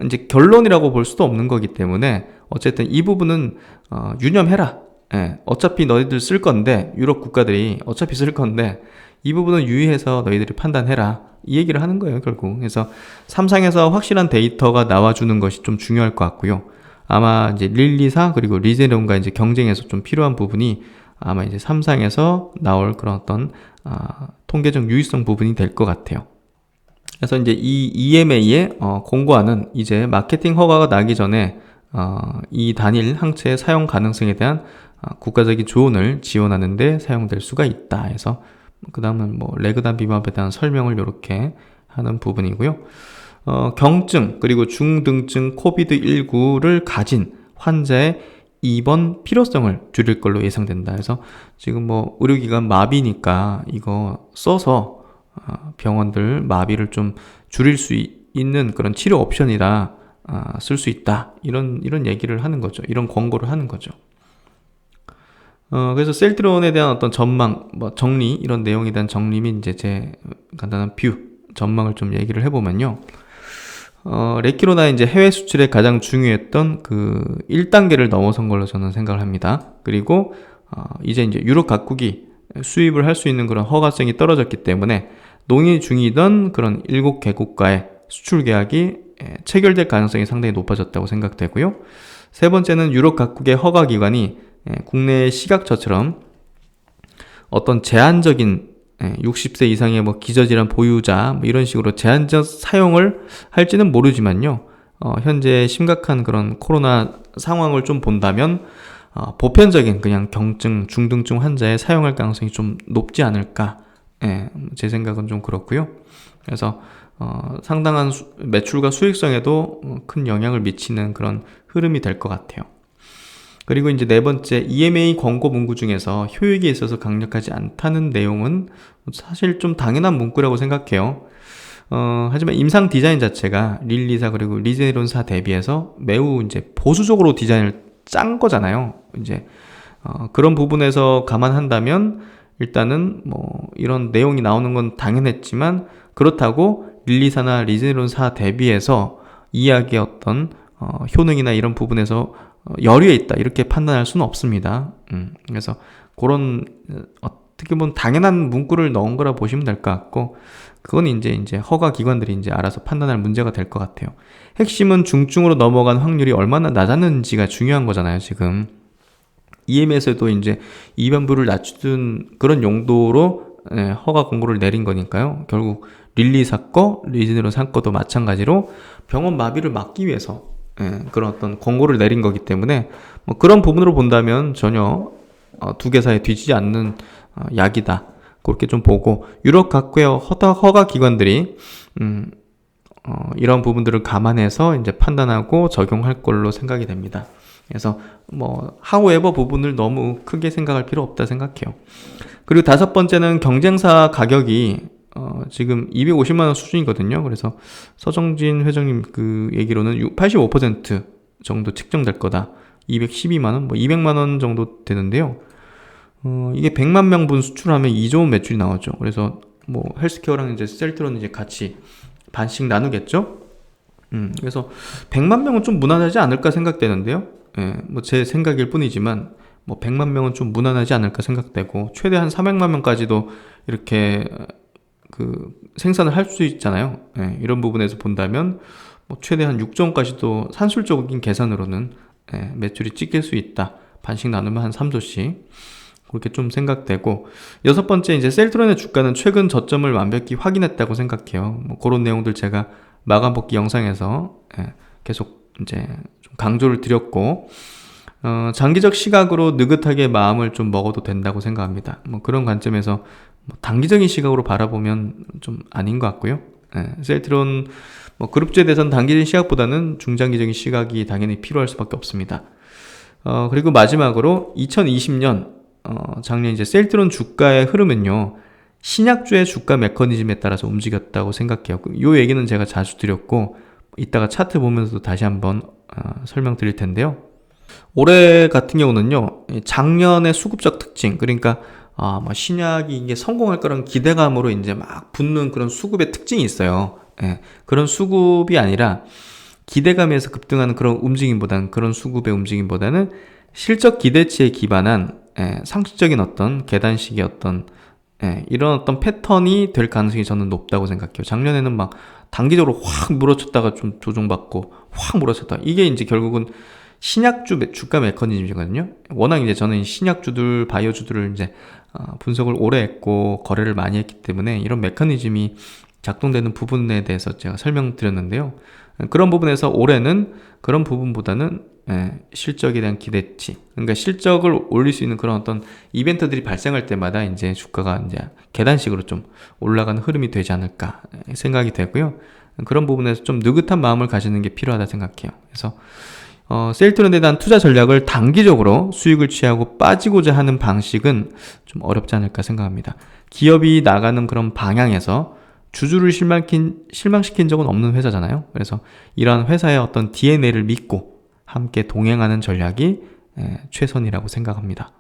이제 결론이라고 볼 수도 없는 거기 때문에 어쨌든 이 부분은 유념해라. 어차피 너희들 쓸 건데 유럽 국가들이 어차피 쓸 건데 이 부분은 유의해서 너희들이 판단해라. 이 얘기를 하는 거예요, 결국. 그래서 3상에서 확실한 데이터가 나와주는 것이 좀 중요할 것 같고요. 아마 이제 릴리사 그리고 리제론과 이제 경쟁에서 좀 필요한 부분이 아마 이제 3상에서 나올 그런 어떤 통계적 유의성 부분이 될 것 같아요. 그래서 이제 이 EMA의 공고안은 이제 마케팅 허가가 나기 전에 이 단일 항체의 사용 가능성에 대한 국가적인 조언을 지원하는 데 사용될 수가 있다 해서 그 다음은 레그담비맙에 대한 설명을 이렇게 하는 부분이고요. 경증 그리고 중등증 코비드19를 가진 환자의 입원 필요성을 줄일 걸로 예상된다. 그래서 지금 의료기관 마비니까 이거 써서 병원들 마비를 좀 줄일 수 있는 그런 치료 옵션이라 쓸 수 있다. 이런 얘기를 하는 거죠. 이런 권고를 하는 거죠. 그래서 셀트론에 대한 어떤 전망, 정리, 이런 내용에 대한 정리 및 이제 제 간단한 전망을 좀 얘기를 해보면요. 레키로나 이제 해외 수출에 가장 중요했던 그 1단계를 넘어선 걸로 저는 생각을 합니다. 그리고 이제 유럽 각국이 수입을 할 수 있는 그런 허가성이 떨어졌기 때문에 논의 중이던 그런 7개국과의 수출 계약이 체결될 가능성이 상당히 높아졌다고 생각되고요. 세 번째는 유럽 각국의 허가 기관이 국내 식약처처럼 어떤 제한적인 60세 이상의 기저질환 보유자 이런 식으로 제한적 사용을 할지는 모르지만요. 현재 심각한 그런 코로나 상황을 좀 본다면 보편적인 그냥 경증, 중등증 환자에 사용할 가능성이 좀 높지 않을까. 제 생각은 좀 그렇고요. 그래서 상당한 매출과 수익성에도 큰 영향을 미치는 그런 흐름이 될 것 같아요. 그리고 이제 네 번째, EMA 권고 문구 중에서 효익에 있어서 강력하지 않다는 내용은 사실 좀 당연한 문구라고 생각해요. 하지만 임상 디자인 자체가 릴리사 그리고 리제론사 대비해서 매우 이제 보수적으로 디자인을 짠 거잖아요. 이제 그런 부분에서 감안한다면 일단은 이런 내용이 나오는 건 당연했지만 그렇다고 릴리사나 리제론사 대비해서 이야기의 어떤 효능이나 이런 부분에서 열의에 있다 이렇게 판단할 수는 없습니다. 그래서 그런 어떻게 보면 당연한 문구를 넣은 거라 보시면 될 것 같고 그건 이제 허가 기관들이 이제 알아서 판단할 문제가 될 것 같아요. 핵심은 중증으로 넘어간 확률이 얼마나 낮았는지가 중요한 거잖아요. 지금 EM에서도 이제 입원부를 낮춘 그런 용도로 허가 공고를 내린 거니까요. 결국 릴리 사건, 리즈네론 사건도 마찬가지로 병원 마비를 막기 위해서 그런 어떤 권고를 내린 거기 때문에 뭐 그런 부분으로 본다면 전혀 두 개사에 뒤지지 않는 약이다. 그렇게 좀 보고 유럽 각국의 허가 기관들이 이런 부분들을 감안해서 이제 판단하고 적용할 걸로 생각이 됩니다. 그래서 뭐 however 부분을 너무 크게 생각할 필요 없다 생각해요. 그리고 다섯 번째는 경쟁사 가격이 지금 250만 원 수준이거든요. 그래서 서정진 회장님 그 얘기로는 85% 정도 측정될 거다. 212만 원, 뭐 200만 원 정도 되는데요. 이게 100만 명분 수출하면 2조 원 매출이 나오죠. 그래서 뭐 헬스케어랑 이제 셀트론은 이제 같이 반씩 나누겠죠. 그래서 100만 명은 좀 무난하지 않을까 생각되는데요. 뭐 제 생각일 뿐이지만 뭐 100만 명은 좀 무난하지 않을까 생각되고 최대한 400만 명까지도 이렇게 그 생산을 할 수 있잖아요. 이런 부분에서 본다면 뭐 최대한 6조 원까지도 산술적인 계산으로는 매출이 찍힐 수 있다. 반씩 나누면 한 3조씩. 그렇게 좀 생각되고 여섯 번째 이제 셀트론의 주가는 최근 저점을 완벽히 확인했다고 생각해요. 뭐 그런 내용들 제가 마감 복귀 영상에서 계속 이제 좀 강조를 드렸고 장기적 시각으로 느긋하게 마음을 좀 먹어도 된다고 생각합니다. 뭐 그런 관점에서 뭐 단기적인 시각으로 바라보면 좀 아닌 것 같고요. 셀트론 뭐 그룹주에 대해서는 단기적인 시각보다는 중장기적인 시각이 당연히 필요할 수밖에 없습니다. 그리고 마지막으로 2020년 작년 이제 셀트론 주가의 흐름은요, 신약주의 주가 메커니즘에 따라서 움직였다고 생각해요. 이 얘기는 제가 자주 드렸고, 이따가 차트 보면서도 다시 한번 설명드릴 텐데요. 올해 같은 경우는요, 작년의 수급적 특징, 그러니까 뭐 신약이 이게 성공할 거라는 기대감으로 이제 막 붙는 그런 수급의 특징이 있어요. 그런 수급이 아니라 기대감에서 급등하는 그런 움직임보다는 그런 수급의 움직임보다는 실적 기대치에 기반한 상식적인 어떤 계단식의 어떤 이런 어떤 패턴이 될 가능성이 저는 높다고 생각해요. 작년에는 막 단기적으로 확 물어쳤다가 좀 조정받고 확 물어쳤다. 이게 이제 결국은 신약주 주가 메커니즘이거든요. 워낙 이제 저는 신약주들, 바이오주들을 이제 분석을 오래 했고 거래를 많이 했기 때문에 이런 메커니즘이 작동되는 부분에 대해서 제가 설명드렸는데요. 그런 부분에서 올해는 그런 부분보다는 실적에 대한 기대치, 그러니까 실적을 올릴 수 있는 그런 어떤 이벤트들이 발생할 때마다 이제 주가가 이제 계단식으로 좀 올라가는 흐름이 되지 않을까 생각이 되고요. 그런 부분에서 좀 느긋한 마음을 가지는 게 필요하다 생각해요. 그래서 셀트론에 대한 투자 전략을 단기적으로 수익을 취하고 빠지고자 하는 방식은 좀 어렵지 않을까 생각합니다. 기업이 나가는 그런 방향에서 주주를 실망시킨 적은 없는 회사잖아요. 그래서 이러한 회사의 어떤 DNA를 믿고 함께 동행하는 전략이 최선이라고 생각합니다.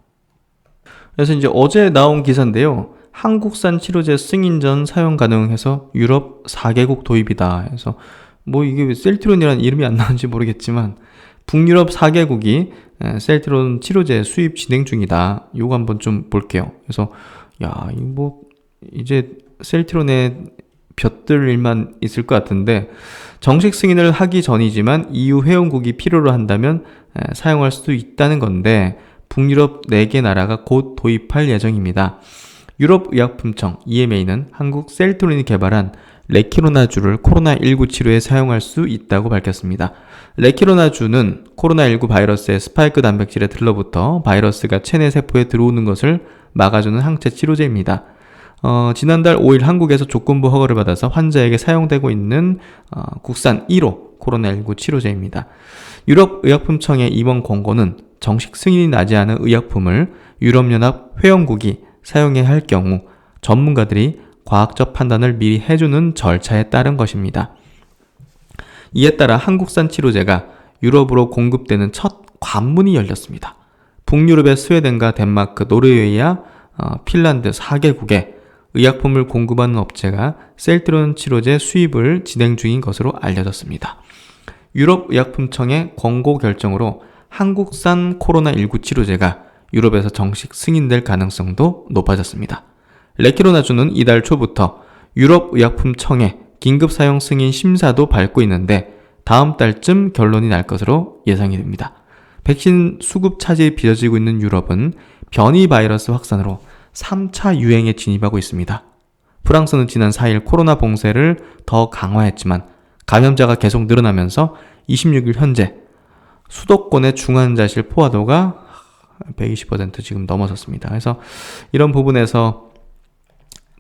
그래서 이제 어제 나온 기사인데요. 한국산 치료제 승인전 사용 가능해서 유럽 4개국 도입이다. 그래서 뭐 이게 왜 셀트론이라는 이름이 안 나오는지 모르겠지만 북유럽 4개국이 셀트론 치료제 수입 진행 중이다. 요거 한번 좀 볼게요. 그래서 야, 이거 뭐 이제 셀트론에 볕들 일만 있을 것 같은데 정식 승인을 하기 전이지만 EU 회원국이 필요로 한다면 사용할 수도 있다는 건데 북유럽 4개 나라가 곧 도입할 예정입니다. 유럽의약품청 EMA는 한국 셀트론이 개발한 레키로나주를 코로나19 치료에 사용할 수 있다고 밝혔습니다. 레키로나주는 코로나19 바이러스의 스파이크 단백질에 들러붙어 바이러스가 체내 세포에 들어오는 것을 막아주는 항체 치료제입니다. 지난달 5일 한국에서 조건부 허가를 받아서 환자에게 사용되고 있는 국산 1호 코로나19 치료제입니다. 유럽의약품청의 이번 권고는 정식 승인이 나지 않은 의약품을 유럽연합 회원국이 사용해야 할 경우 전문가들이 과학적 판단을 미리 해주는 절차에 따른 것입니다. 이에 따라 한국산 치료제가 유럽으로 공급되는 첫 관문이 열렸습니다. 북유럽의 스웨덴과 덴마크, 노르웨이와 핀란드 4개국에 의약품을 공급하는 업체가 셀트론 치료제 수입을 진행 중인 것으로 알려졌습니다. 유럽의약품청의 권고 결정으로 한국산 코로나19 치료제가 유럽에서 정식 승인될 가능성도 높아졌습니다. 레키로나주는 이달 초부터 유럽의약품청의 긴급사용 승인 심사도 밟고 있는데 다음 달쯤 결론이 날 것으로 예상이 됩니다. 백신 수급 차질이 빚어지고 있는 유럽은 변이 바이러스 확산으로 3차 유행에 진입하고 있습니다. 프랑스는 지난 4일 코로나 봉쇄를 더 강화했지만 감염자가 계속 늘어나면서 26일 현재 수도권의 중환자실 포화도가 120% 지금 넘어섰습니다. 그래서 이런 부분에서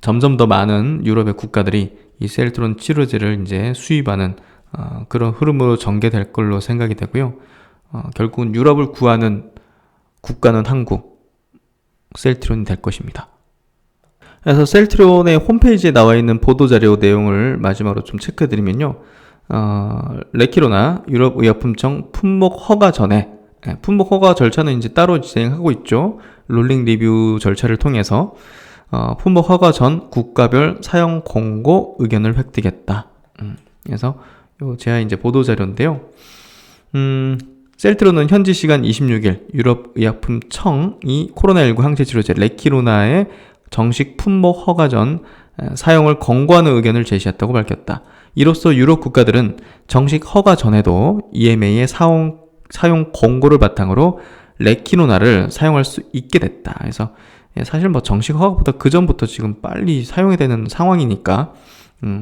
점점 더 많은 유럽의 국가들이 이 셀트론 치료제를 이제 수입하는 그런 흐름으로 전개될 걸로 생각이 되고요. 결국은 유럽을 구하는 국가는 한국, 셀트론이 될 것입니다. 그래서 셀트론의 홈페이지에 나와 있는 보도자료 내용을 마지막으로 좀 체크해드리면요. 레키로나 유럽의약품청 품목 허가 전에, 품목 허가 절차는 이제 따로 진행하고 있죠. 롤링 리뷰 절차를 통해서 품목 허가 전 국가별 사용 공고 의견을 획득했다. 그래서 제가 이제 보도자료인데요. 셀트론은 현지 시간 26일 유럽의약품청이 코로나19 항체치료제 레키로나의 정식 품목 허가 전 사용을 권고하는 의견을 제시했다고 밝혔다. 이로써 유럽 국가들은 정식 허가 전에도 EMA의 사용 권고를 바탕으로 레키로나를 사용할 수 있게 됐다. 그래서 사실 뭐 정식 허가보다 그 전부터 지금 빨리 사용해야 되는 상황이니까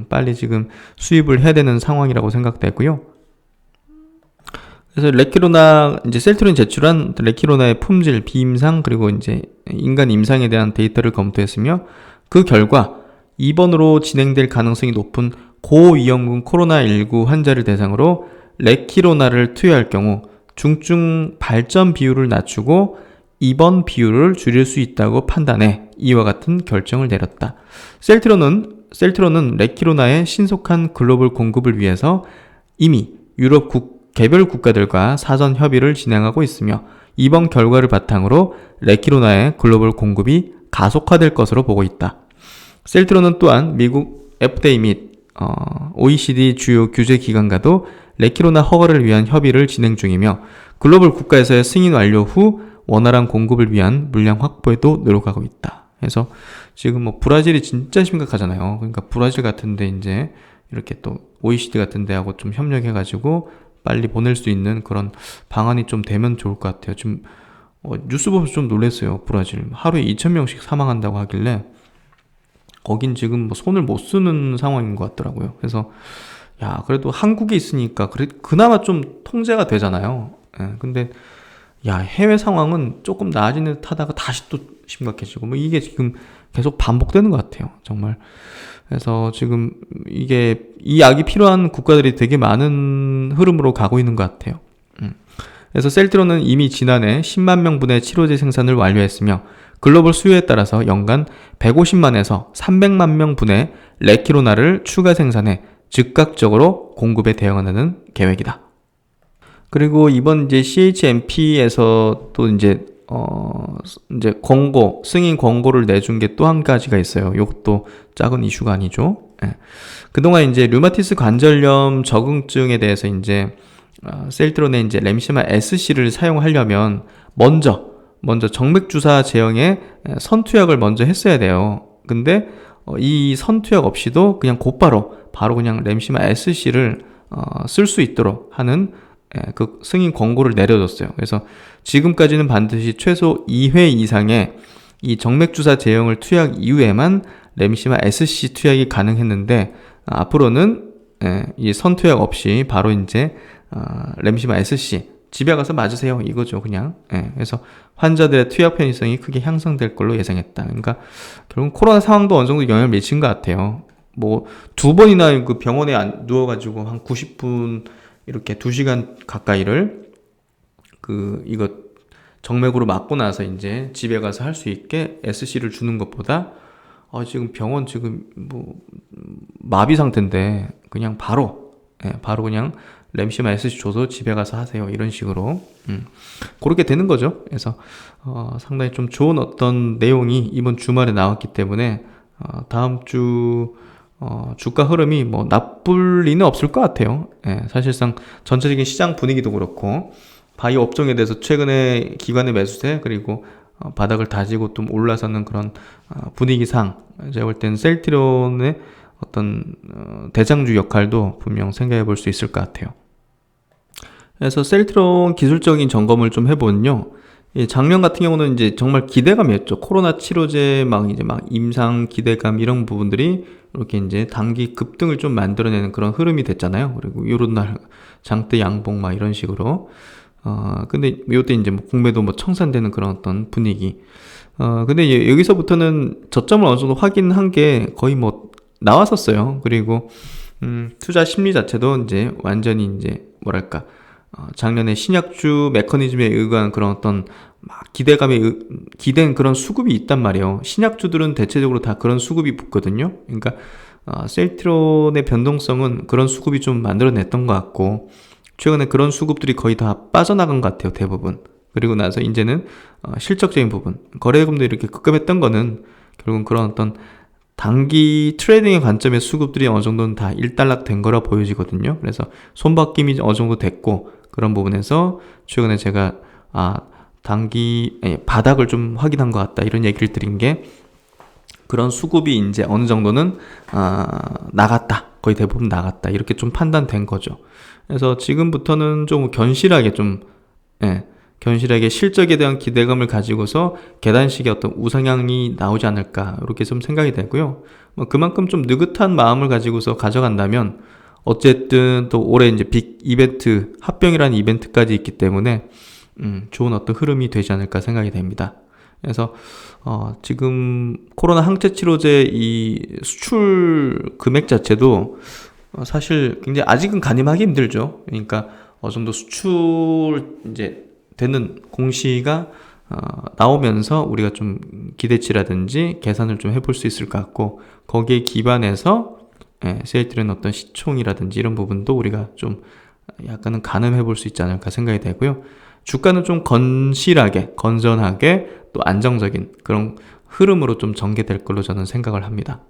빨리 지금 수입을 해야 되는 상황이라고 생각되고요. 그래서 레키로나 이제 셀트론이 제출한 레키로나의 품질, 비임상 그리고 이제 인간 임상에 대한 데이터를 검토했으며 그 결과 입원으로 진행될 가능성이 높은 고위험군 코로나19 환자를 대상으로 레키로나를 투여할 경우 중증 발전 비율을 낮추고 입원 비율을 줄일 수 있다고 판단해 이와 같은 결정을 내렸다. 셀트론은 레키로나의 신속한 글로벌 공급을 위해서 이미 유럽 개별 국가들과 사전 협의를 진행하고 있으며 이번 결과를 바탕으로 레키로나의 글로벌 공급이 가속화될 것으로 보고 있다. 셀트론은 또한 미국 FDA 및 OECD 주요 규제 기관과도 레키로나 허가를 위한 협의를 진행 중이며 글로벌 국가에서의 승인 완료 후 원활한 공급을 위한 물량 확보에도 노력하고 있다. 그래서 지금 뭐 브라질이 진짜 심각하잖아요. 그러니까 브라질 같은데 이제 이렇게 또 OECD 같은 데하고 좀 협력해가지고 빨리 보낼 수 있는 그런 방안이 좀 되면 좋을 것 같아요. 지금 뉴스 보면서 좀 놀랐어요. 브라질 하루에 2,000명씩 사망한다고 하길래 거긴 지금 뭐 손을 못 쓰는 상황인 것 같더라고요. 그래서 야 그래도 한국에 있으니까 그나마 좀 통제가 되잖아요. 근데 야 해외 상황은 조금 나아지는 듯 하다가 다시 또 심각해지고 뭐 이게 지금 계속 반복되는 것 같아요. 정말. 그래서 지금 이 약이 필요한 국가들이 되게 많은 흐름으로 가고 있는 것 같아요. 그래서 셀트론은 이미 지난해 10만 명분의 치료제 생산을 완료했으며 글로벌 수요에 따라서 연간 150만에서 300만 명분의 레키로나를 추가 생산해 즉각적으로 공급에 대응하는 계획이다. 그리고 이번 이제 CHMP에서 또 이제 승인 권고를 내준 게 또 한 가지가 있어요. 이것도 작은 이슈가 아니죠. 그동안 이제 류마티스 관절염 적응증에 대해서 이제 셀트론의 이제 램시마 SC를 사용하려면 먼저 정맥주사 제형의 선투약을 먼저 했어야 돼요. 근데 이 선투약 없이도 그냥 바로 그냥 램시마 SC를 쓸 수 있도록 하는 그 승인 권고를 내려줬어요. 그래서 지금까지는 반드시 최소 2회 이상의 이 정맥주사 제형을 투약 이후에만 램시마 SC 투약이 가능했는데 앞으로는 이 선투약 없이 바로 이제 램시마 SC 집에 가서 맞으세요 이거죠 그냥. 그래서 환자들의 투약 편의성이 크게 향상될 걸로 예상했다. 그러니까 결국 코로나 상황도 어느 정도 영향을 미친 것 같아요. 뭐 2번이나 그 병원에 누워가지고 한 90분 이렇게 2시간 가까이를 이거 정맥으로 맞고 나서 이제 집에 가서 할 수 있게 SC를 주는 것보다 지금 병원 지금 뭐 마비 상태인데 그냥 바로 그냥 램시마 SC 줘서 집에 가서 하세요 이런 식으로 그렇게 되는 거죠. 그래서 상당히 좀 좋은 어떤 내용이 이번 주말에 나왔기 때문에 다음 주 주가 흐름이 뭐 나쁠 리는 없을 것 같아요. 사실상 전체적인 시장 분위기도 그렇고 바이오 업종에 대해서 최근에 기관의 매수세 그리고 바닥을 다지고 좀 올라서는 그런 분위기상 제가 볼 때는 셀트론의 어떤 대장주 역할도 분명 생각해 볼 수 있을 것 같아요. 그래서 셀트론 기술적인 점검을 좀 해보면요. 예, 작년 같은 경우는 이제 정말 기대감이었죠. 코로나 치료제 막 임상 기대감 이런 부분들이 이렇게 이제 단기 급등을 좀 만들어내는 그런 흐름이 됐잖아요. 그리고 요런 날 장대 양봉 막 이런 식으로. 근데 요때 이제 뭐 공매도 뭐 청산되는 그런 어떤 분위기. 근데 여기서부터는 저점을 어느 정도 확인한 게 거의 뭐 나왔었어요. 그리고 투자 심리 자체도 이제 완전히 이제 뭐랄까 작년에 신약주 메커니즘에 의한 그런 어떤 막 기댄 그런 수급이 있단 말이에요. 신약주들은 대체적으로 다 그런 수급이 붙거든요. 그러니까 셀트론의 변동성은 그런 수급이 좀 만들어냈던 것 같고 최근에 그런 수급들이 거의 다 빠져나간 것 같아요. 대부분. 그리고 나서 이제는 실적적인 부분 거래금도 이렇게 급감했던 거는 결국은 그런 어떤 단기 트레이딩의 관점의 수급들이 어느 정도는 다 일단락된 거라 보여지거든요. 그래서 손바뀜이 어느 정도 됐고 그런 부분에서 최근에 제가 단기 바닥을 좀 확인한 것 같다 이런 얘기를 드린 게 그런 수급이 이제 어느 정도는 나갔다, 거의 대부분 나갔다 이렇게 좀 판단된 거죠. 그래서 지금부터는 좀 견실하게 견실하게 실적에 대한 기대감을 가지고서 계단식의 어떤 우상향이 나오지 않을까 이렇게 좀 생각이 되고요. 뭐 그만큼 좀 느긋한 마음을 가지고서 가져간다면 어쨌든 또 올해 이제 빅 이벤트 합병이라는 이벤트까지 있기 때문에 좋은 어떤 흐름이 되지 않을까 생각이 됩니다. 그래서 지금 코로나 항체 치료제 이 수출 금액 자체도 사실 굉장히 아직은 가늠하기 힘들죠. 그러니까 어느 정도 수출 이제 되는 공시가 나오면서 우리가 좀 기대치라든지 계산을 좀 해볼 수 있을 것 같고 거기에 기반해서 세일들은 어떤 시총이라든지 이런 부분도 우리가 좀 약간은 가늠해 볼 수 있지 않을까 생각이 되고요. 주가는 좀 건실하게, 건전하게 또 안정적인 그런 흐름으로 좀 전개될 걸로 저는 생각을 합니다.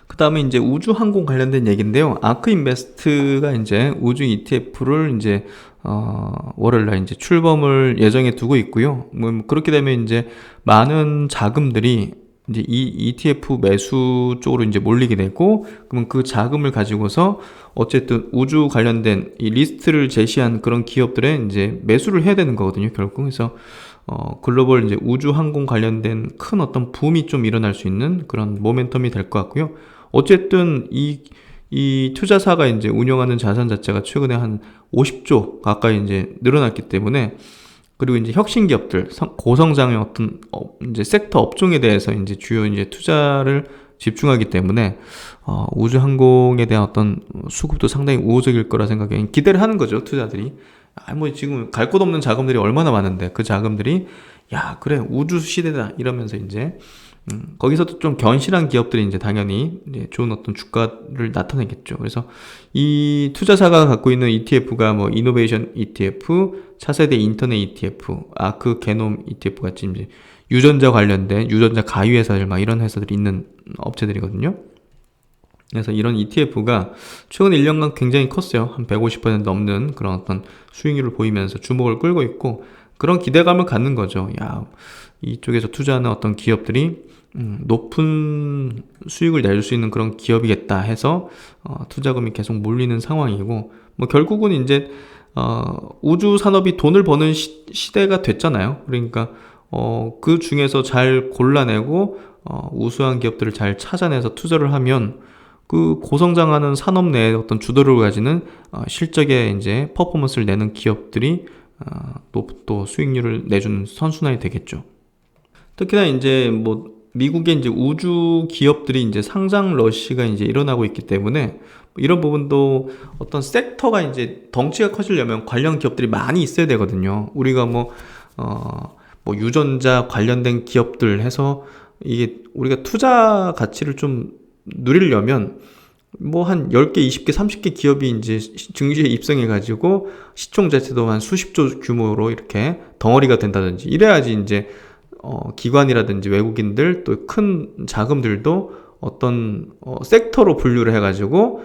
그 다음에 이제 우주 항공 관련된 얘기인데요. 아크인베스트가 이제 우주 ETF를 이제 월요일날 이제 출범을 예정에 두고 있고요. 뭐 그렇게 되면 이제 많은 자금들이 이제 이 ETF 매수 쪽으로 이제 몰리게 되고, 그러면 그 자금을 가지고서 어쨌든 우주 관련된 이 리스트를 제시한 그런 기업들에 이제 매수를 해야 되는 거거든요, 결국. 그래서 글로벌 이제 우주 항공 관련된 큰 어떤 붐이 좀 일어날 수 있는 그런 모멘텀이 될 것 같고요. 어쨌든 이 투자사가 이제 운영하는 자산 자체가 최근에 한 50조 가까이 이제 늘어났기 때문에, 그리고 이제 혁신 기업들, 고성장의 어떤 이제 섹터 업종에 대해서 이제 주요 이제 투자를 집중하기 때문에 우주 항공에 대한 어떤 수급도 상당히 우호적일 거라 생각해 기대를 하는 거죠, 투자들이. 뭐 지금 갈 곳 없는 자금들이 얼마나 많은데 그 자금들이 야 그래 우주 시대다 이러면서 이제 거기서도 좀 견실한 기업들이 이제 당연히 이제 좋은 어떤 주가를 나타내겠죠. 그래서 이 투자사가 갖고 있는 ETF가 뭐 이노베이션 ETF, 차세대 인터넷 ETF, 아크 게놈 ETF 같이 이제 유전자 관련된 유전자 가위 회사들 막 이런 회사들이 있는 업체들이거든요. 그래서 이런 ETF가 최근 1년간 굉장히 컸어요. 한 150% 넘는 그런 어떤 수익률을 보이면서 주목을 끌고 있고, 그런 기대감을 갖는 거죠. 야, 이쪽에서 투자하는 어떤 기업들이 높은 수익을 낼 수 있는 그런 기업이겠다 해서 투자금이 계속 몰리는 상황이고, 뭐 결국은 이제 우주 산업이 돈을 버는 시대가 됐잖아요. 그러니까 그 중에서 잘 골라내고 우수한 기업들을 잘 찾아내서 투자를 하면 그 고성장하는 산업 내에 어떤 주도를 가지는 실적에 이제 퍼포먼스를 내는 기업들이 또 수익률을 내주는 선순환이 되겠죠. 특히나 이제 뭐 미국의 이제 우주 기업들이 이제 상장 러시가 이제 일어나고 있기 때문에 이런 부분도 어떤 섹터가 이제 덩치가 커지려면 관련 기업들이 많이 있어야 되거든요. 우리가 뭐 유전자 관련된 기업들 해서 이게 우리가 투자 가치를 좀 누리려면 뭐 한 10개, 20개, 30개 기업이 이제 증시에 입성해가지고 시총 자체도 한 수십조 규모로 이렇게 덩어리가 된다든지 이래야지 이제 기관이라든지 외국인들 또 큰 자금들도 어떤 섹터로 분류를 해가지고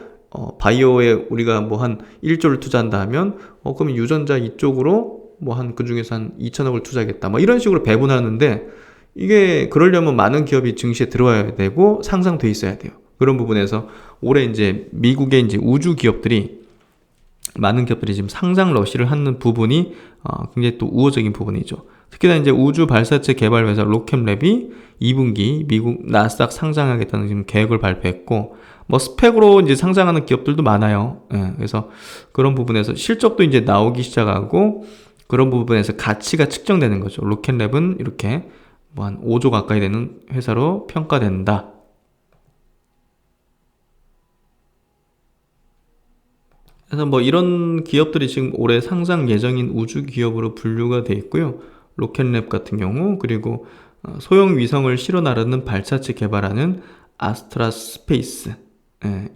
바이오에 우리가 뭐 한 1조를 투자한다 하면 그러면 유전자 이쪽으로 뭐 한 그 중에서 한 2천억을 투자하겠다 뭐 이런 식으로 배분하는데, 이게 그러려면 많은 기업이 증시에 들어와야 되고 상장돼 있어야 돼요. 그런 부분에서 올해 이제 미국의 이제 우주 기업들이 많은 기업들이 지금 상장 러시를 하는 부분이 굉장히 또 우호적인 부분이죠. 특히나 이제 우주 발사체 개발 회사 로켓랩이 2분기 미국 나스닥 상장하겠다는 지금 계획을 발표했고, 뭐 스펙으로 이제 상장하는 기업들도 많아요. 예, 그래서 그런 부분에서 실적도 이제 나오기 시작하고, 그런 부분에서 가치가 측정되는 거죠. 로켓랩은 이렇게 뭐 한 5조 가까이 되는 회사로 평가된다. 그래서 뭐 이런 기업들이 지금 올해 상장 예정인 우주 기업으로 분류가 돼 있고요. 로켓랩 같은 경우, 그리고 소형 위성을 실어 나르는 발사체 개발하는 아스트라 스페이스,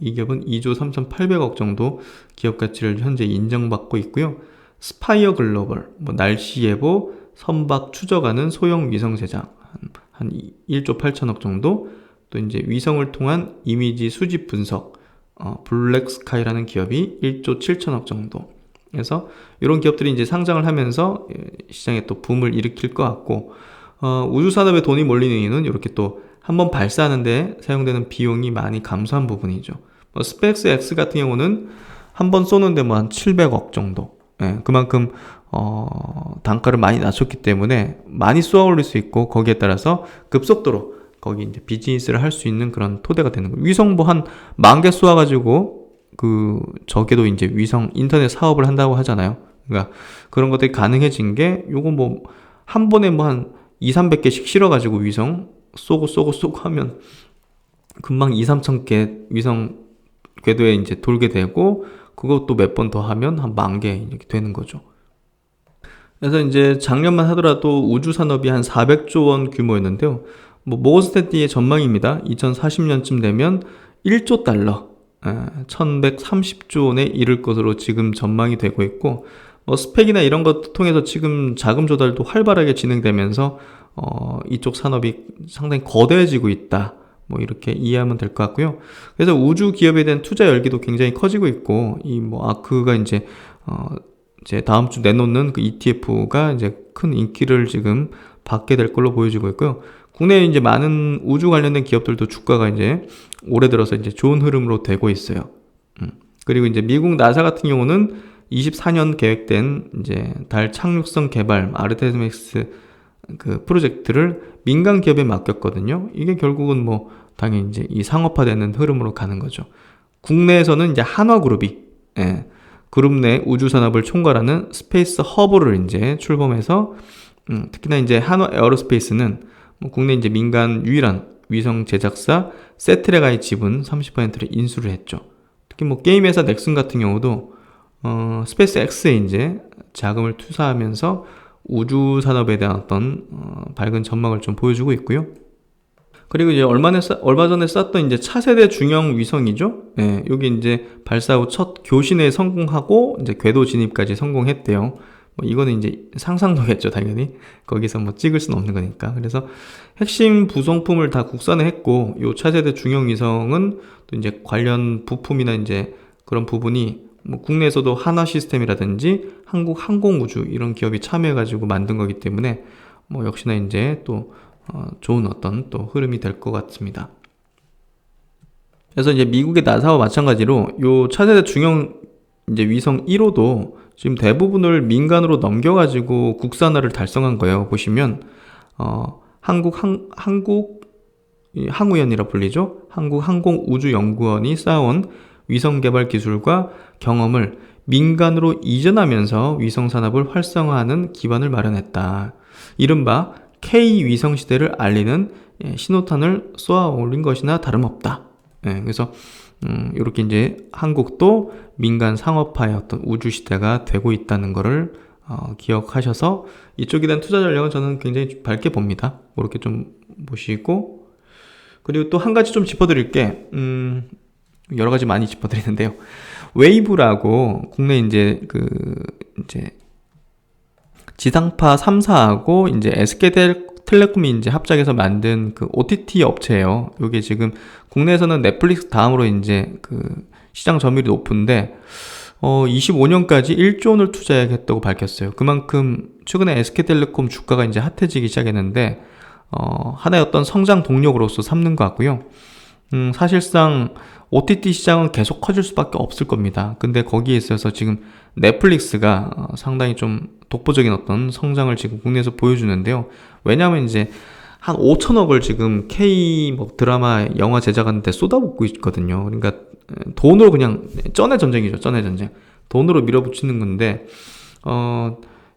이 기업은 2조 3,800억 정도 기업 가치를 현재 인정받고 있고요. 스파이어 글로벌, 뭐 날씨 예보, 선박 추적하는 소형 위성 제작 한 1조 8천억 정도, 또 이제 위성을 통한 이미지 수집 분석, 블랙스카이라는 기업이 1조 7천억 정도. 그래서 이런 기업들이 이제 상장을 하면서 시장에 또 붐을 일으킬 것 같고, 우주 산업에 돈이 몰리는 이유는 이렇게 또 한번 발사하는데 사용되는 비용이 많이 감소한 부분이죠. 스페이스 X 같은 경우는 한 번 쏘는데 뭐 한 700억 정도. 그만큼 단가를 많이 낮췄기 때문에 많이 쏘아 올릴 수 있고, 거기에 따라서 급속도로 거기 이제 비즈니스를 할 수 있는 그런 토대가 되는 거예요. 위성 뭐 한 10,000개 쏘아가지고 저게도 이제 위성 인터넷 사업을 한다고 하잖아요. 그러니까 그런 것들이 가능해진 게, 요거 뭐 한 번에 뭐 한 200-300개씩 실어가지고 위성 쏘고 하면 금방 2-3천 개 위성 궤도에 이제 돌게 되고, 그것도 몇 번 더 하면 한 10,000개 이렇게 되는 거죠. 그래서 이제 작년만 하더라도 우주 산업이 한 400조 원 규모였는데요. 뭐 모건스탠리의 전망입니다. 2040년쯤 되면 1조 달러, 1130조 원에 이를 것으로 지금 전망이 되고 있고, 뭐 스펙이나 이런 것 통해서 지금 자금 조달도 활발하게 진행되면서 이쪽 산업이 상당히 거대해지고 있다. 뭐 이렇게 이해하면 될 것 같고요. 그래서 우주 기업에 대한 투자 열기도 굉장히 커지고 있고, 이 뭐 아크가 이제 다음 주 내놓는 그 ETF가 이제 큰 인기를 지금 받게 될 걸로 보여지고 있고요. 국내에 이제 많은 우주 관련된 기업들도 주가가 이제 올해 들어서 이제 좋은 흐름으로 되고 있어요. 그리고 이제 미국 나사 같은 경우는 24년 계획된 이제 달 착륙성 개발 아르테미스 그 프로젝트를 민간 기업에 맡겼거든요. 이게 결국은 뭐 당연히 이제 이 상업화되는 흐름으로 가는 거죠. 국내에서는 이제 한화그룹이 그룹 내 우주 산업을 총괄하는 스페이스 허브를 이제 출범해서, 특히나 이제 한화 에어로스페이스는 뭐 국내 이제 민간 유일한 위성 제작사 세트레가의 지분 30%를 인수를 했죠. 특히 뭐 게임 회사 넥슨 같은 경우도 스페이스 X에 이제 자금을 투자하면서 우주 산업에 대한 어떤 밝은 전망을 좀 보여주고 있고요. 그리고 이제 얼마 전에 쐈던 이제 차세대 중형 위성이죠. 여기 이제 발사 후 첫 교신에 성공하고 이제 궤도 진입까지 성공했대요. 뭐 이거는 이제 상상도겠죠, 당연히. 거기서 뭐 찍을 수는 없는 거니까. 그래서 핵심 부속품을 다 국산에 했고, 요 차세대 중형 위성은 또 이제 관련 부품이나 이제 그런 부분이 뭐 국내에서도 한화 시스템이라든지 한국 항공우주 이런 기업이 참여해가지고 만든 거기 때문에 뭐 역시나 이제 또 좋은 어떤 또 흐름이 될 것 같습니다. 그래서 이제 미국의 나사와 마찬가지로 요 차세대 중형 이제 위성 1호도 지금 대부분을 민간으로 넘겨가지고 국산화를 달성한 거예요. 보시면 한국 항우연이라 불리죠. 한국항공우주연구원이 쌓아온 위성 개발 기술과 경험을 민간으로 이전하면서 위성 산업을 활성화하는 기반을 마련했다. 이른바 K 위성 시대를 알리는 신호탄을 쏘아 올린 것이나 다름없다. 그래서 이렇게 이제 한국도 민간 상업화의 어떤 우주 시대가 되고 있다는 것을 기억하셔서 이쪽에 대한 투자 전략은 저는 굉장히 밝게 봅니다. 그렇게 좀 보시고, 그리고 또 한 가지 좀 짚어드릴 게 여러 가지 많이 짚어드리는데요. 웨이브라고 국내 이제 지상파 3사하고 이제 SK텔레콤이 이제 합작해서 만든 그 OTT 업체예요. 이게 지금 국내에서는 넷플릭스 다음으로 이제 그 시장 점유율이 높은데 25년까지 1조 원을 투자하겠다고 밝혔어요. 그만큼 최근에 SK텔레콤 주가가 이제 핫해지기 시작했는데 하나의 어떤 성장 동력으로서 삼는 것 같고요. 사실상 OTT 시장은 계속 커질 수밖에 없을 겁니다. 근데 거기에 있어서 지금 넷플릭스가 상당히 좀 독보적인 어떤 성장을 지금 국내에서 보여주는데요. 왜냐하면 이제 한 5천억을 지금 K 뭐 드라마, 영화 제작하는데 쏟아붓고 있거든요. 그러니까 돈으로 그냥 쩐의 전쟁이죠. 쩐의 전쟁. 돈으로 밀어붙이는 건데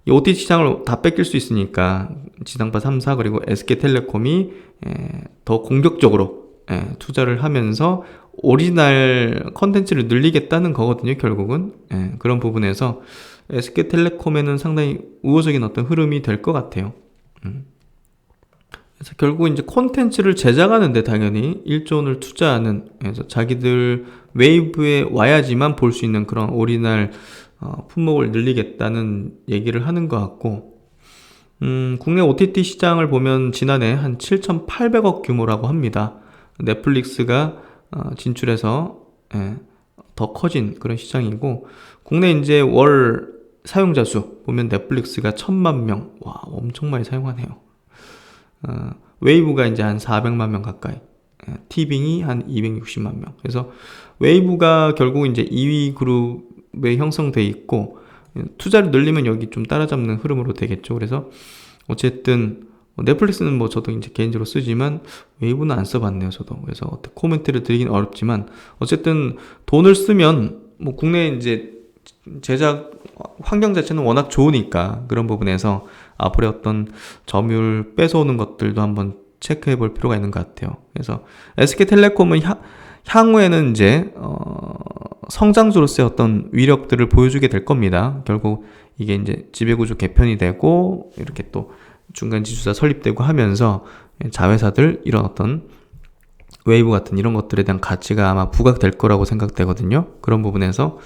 이 OTT 시장을 다 뺏길 수 있으니까 지상파 3사 그리고 SK텔레콤이 더 공격적으로 투자를 하면서 오리지널 컨텐츠를 늘리겠다는 거거든요. 결국은 그런 부분에서 SK텔레콤에는 상당히 우호적인 어떤 흐름이 될 것 같아요. 그래서 결국 이제 콘텐츠를 제작하는데 당연히 1조 원을 투자하는, 그래서 자기들 웨이브에 와야지만 볼 수 있는 그런 오리지널 품목을 늘리겠다는 얘기를 하는 것 같고, 국내 OTT 시장을 보면 지난해 한 7,800억 규모라고 합니다. 넷플릭스가 진출해서 더 커진 그런 시장이고, 국내 이제 월 사용자 수 보면 넷플릭스가 1,000만 명, 와 엄청 많이 사용하네요. 웨이브가 이제 한 400만 명 가까이, 티빙이 한 260만 명. 그래서 웨이브가 결국 이제 2위 그룹에 형성돼 있고, 투자를 늘리면 여기 좀 따라잡는 흐름으로 되겠죠. 그래서 어쨌든 넷플릭스는 뭐 저도 이제 개인적으로 쓰지만 웨이브는 안 써봤네요, 저도. 그래서 어떻게 코멘트를 드리긴 어렵지만 어쨌든 돈을 쓰면 뭐 국내 이제 제작 환경 자체는 워낙 좋으니까 그런 부분에서 앞으로의 어떤 점유율 뺏어오는 것들도 한번 체크해 볼 필요가 있는 것 같아요. 그래서 SK텔레콤은 향후에는 이제 성장주로서의 어떤 위력들을 보여주게 될 겁니다. 결국 이게 이제 지배구조 개편이 되고 이렇게 또 중간 지주사 설립되고 하면서 자회사들 이런 어떤 웨이브 같은 이런 것들에 대한 가치가 아마 부각될 거라고 생각되거든요. 그런 부분에서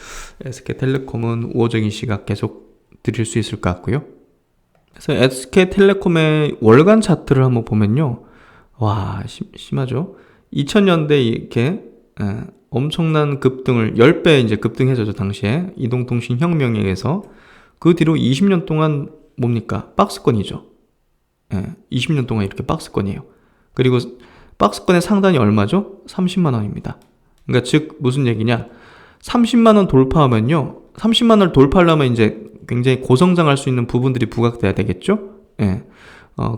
SK텔레콤은 우호적인 시각 계속 드릴 수 있을 것 같고요. 그래서 SK텔레콤의 월간 차트를 한번 보면요, 와 심하죠. 2000년대 이렇게 엄청난 급등을 10배 이제 급등해졌죠. 당시에 이동통신 혁명에 의해서. 그 뒤로 20년 동안 뭡니까? 박스권이죠. 20년 동안 이렇게 박스권이에요. 그리고 박스권의 상단이 얼마죠? 30만 원입니다. 그러니까 즉 무슨 얘기냐? 30만 원 돌파하면요, 30만 원을 돌파하려면 이제 굉장히 고성장할 수 있는 부분들이 부각돼야 되겠죠?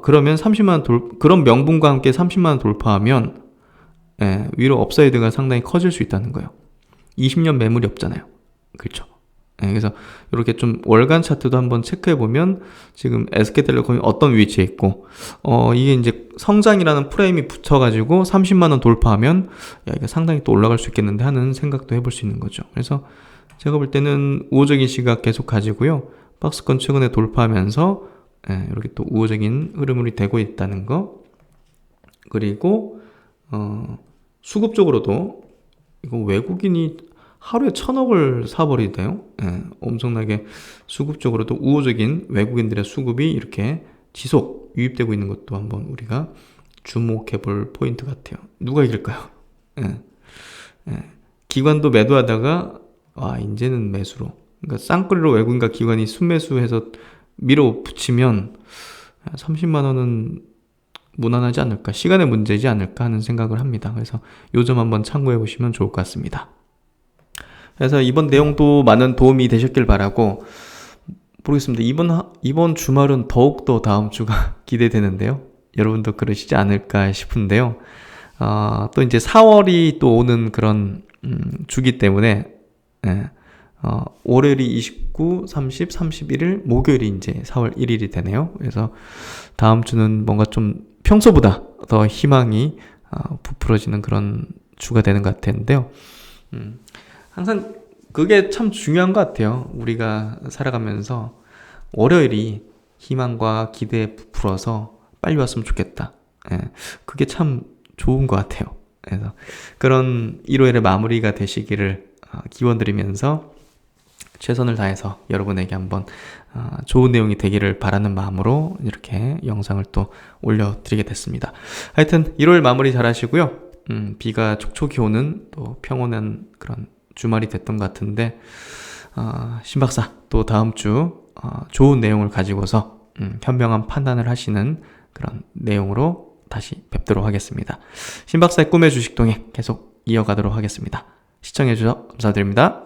그러면 30만 원 그런 명분과 함께 30만 원 돌파하면 위로 업사이드가 상당히 커질 수 있다는 거예요. 20년 매물이 없잖아요. 그렇죠? 그래서 이렇게 좀 월간 차트도 한번 체크해 보면 지금 SK텔레콤이 어떤 위치에 있고, 이게 이제 성장이라는 프레임이 붙여가지고 30만 원 돌파하면 야 이게 상당히 또 올라갈 수 있겠는데 하는 생각도 해볼 수 있는 거죠. 그래서 제가 볼 때는 우호적인 시각 계속 가지고요. 박스권 최근에 돌파하면서 이렇게 또 우호적인 흐름이 되고 있다는 거. 그리고 수급 적으로도 이거 외국인이 하루에 1,000억을 사버리대요. 엄청나게 수급적으로도 우호적인 외국인들의 수급이 이렇게 지속 유입되고 있는 것도 한번 우리가 주목해 볼 포인트 같아요. 누가 이길까요? 기관도 매도하다가 와 이제는 매수로, 그러니까 쌍끌이로 외국인과 기관이 순매수해서 밀어붙이면 30만 원은 무난하지 않을까, 시간의 문제지 않을까 하는 생각을 합니다. 그래서 요점 한번 참고해 보시면 좋을 것 같습니다. 그래서 이번 내용도 많은 도움이 되셨길 바라고, 모르겠습니다. 이번 주말은 더욱더 다음 주가 기대되는데요. 여러분도 그러시지 않을까 싶은데요. 또 이제 4월이 또 오는 그런 주기 때문에 월요일이 29, 30, 31일, 목요일이 이제 4월 1일이 되네요. 그래서 다음 주는 뭔가 좀 평소보다 더 희망이 부풀어지는 그런 주가 되는 것 같은데요. 항상 그게 참 중요한 것 같아요. 우리가 살아가면서 월요일이 희망과 기대에 부풀어서 빨리 왔으면 좋겠다. 그게 참 좋은 것 같아요. 그래서 그런 일요일의 마무리가 되시기를 기원드리면서 최선을 다해서 여러분에게 한번 좋은 내용이 되기를 바라는 마음으로 이렇게 영상을 또 올려드리게 됐습니다. 하여튼 일요일 마무리 잘 하시고요. 비가 촉촉이 오는 또 평온한 그런 주말이 됐던 것 같은데, 신박사 또 다음 주 좋은 내용을 가지고서 현명한 판단을 하시는 그런 내용으로 다시 뵙도록 하겠습니다. 신박사의 꿈의 주식동행 계속 이어가도록 하겠습니다. 시청해주셔서 감사드립니다.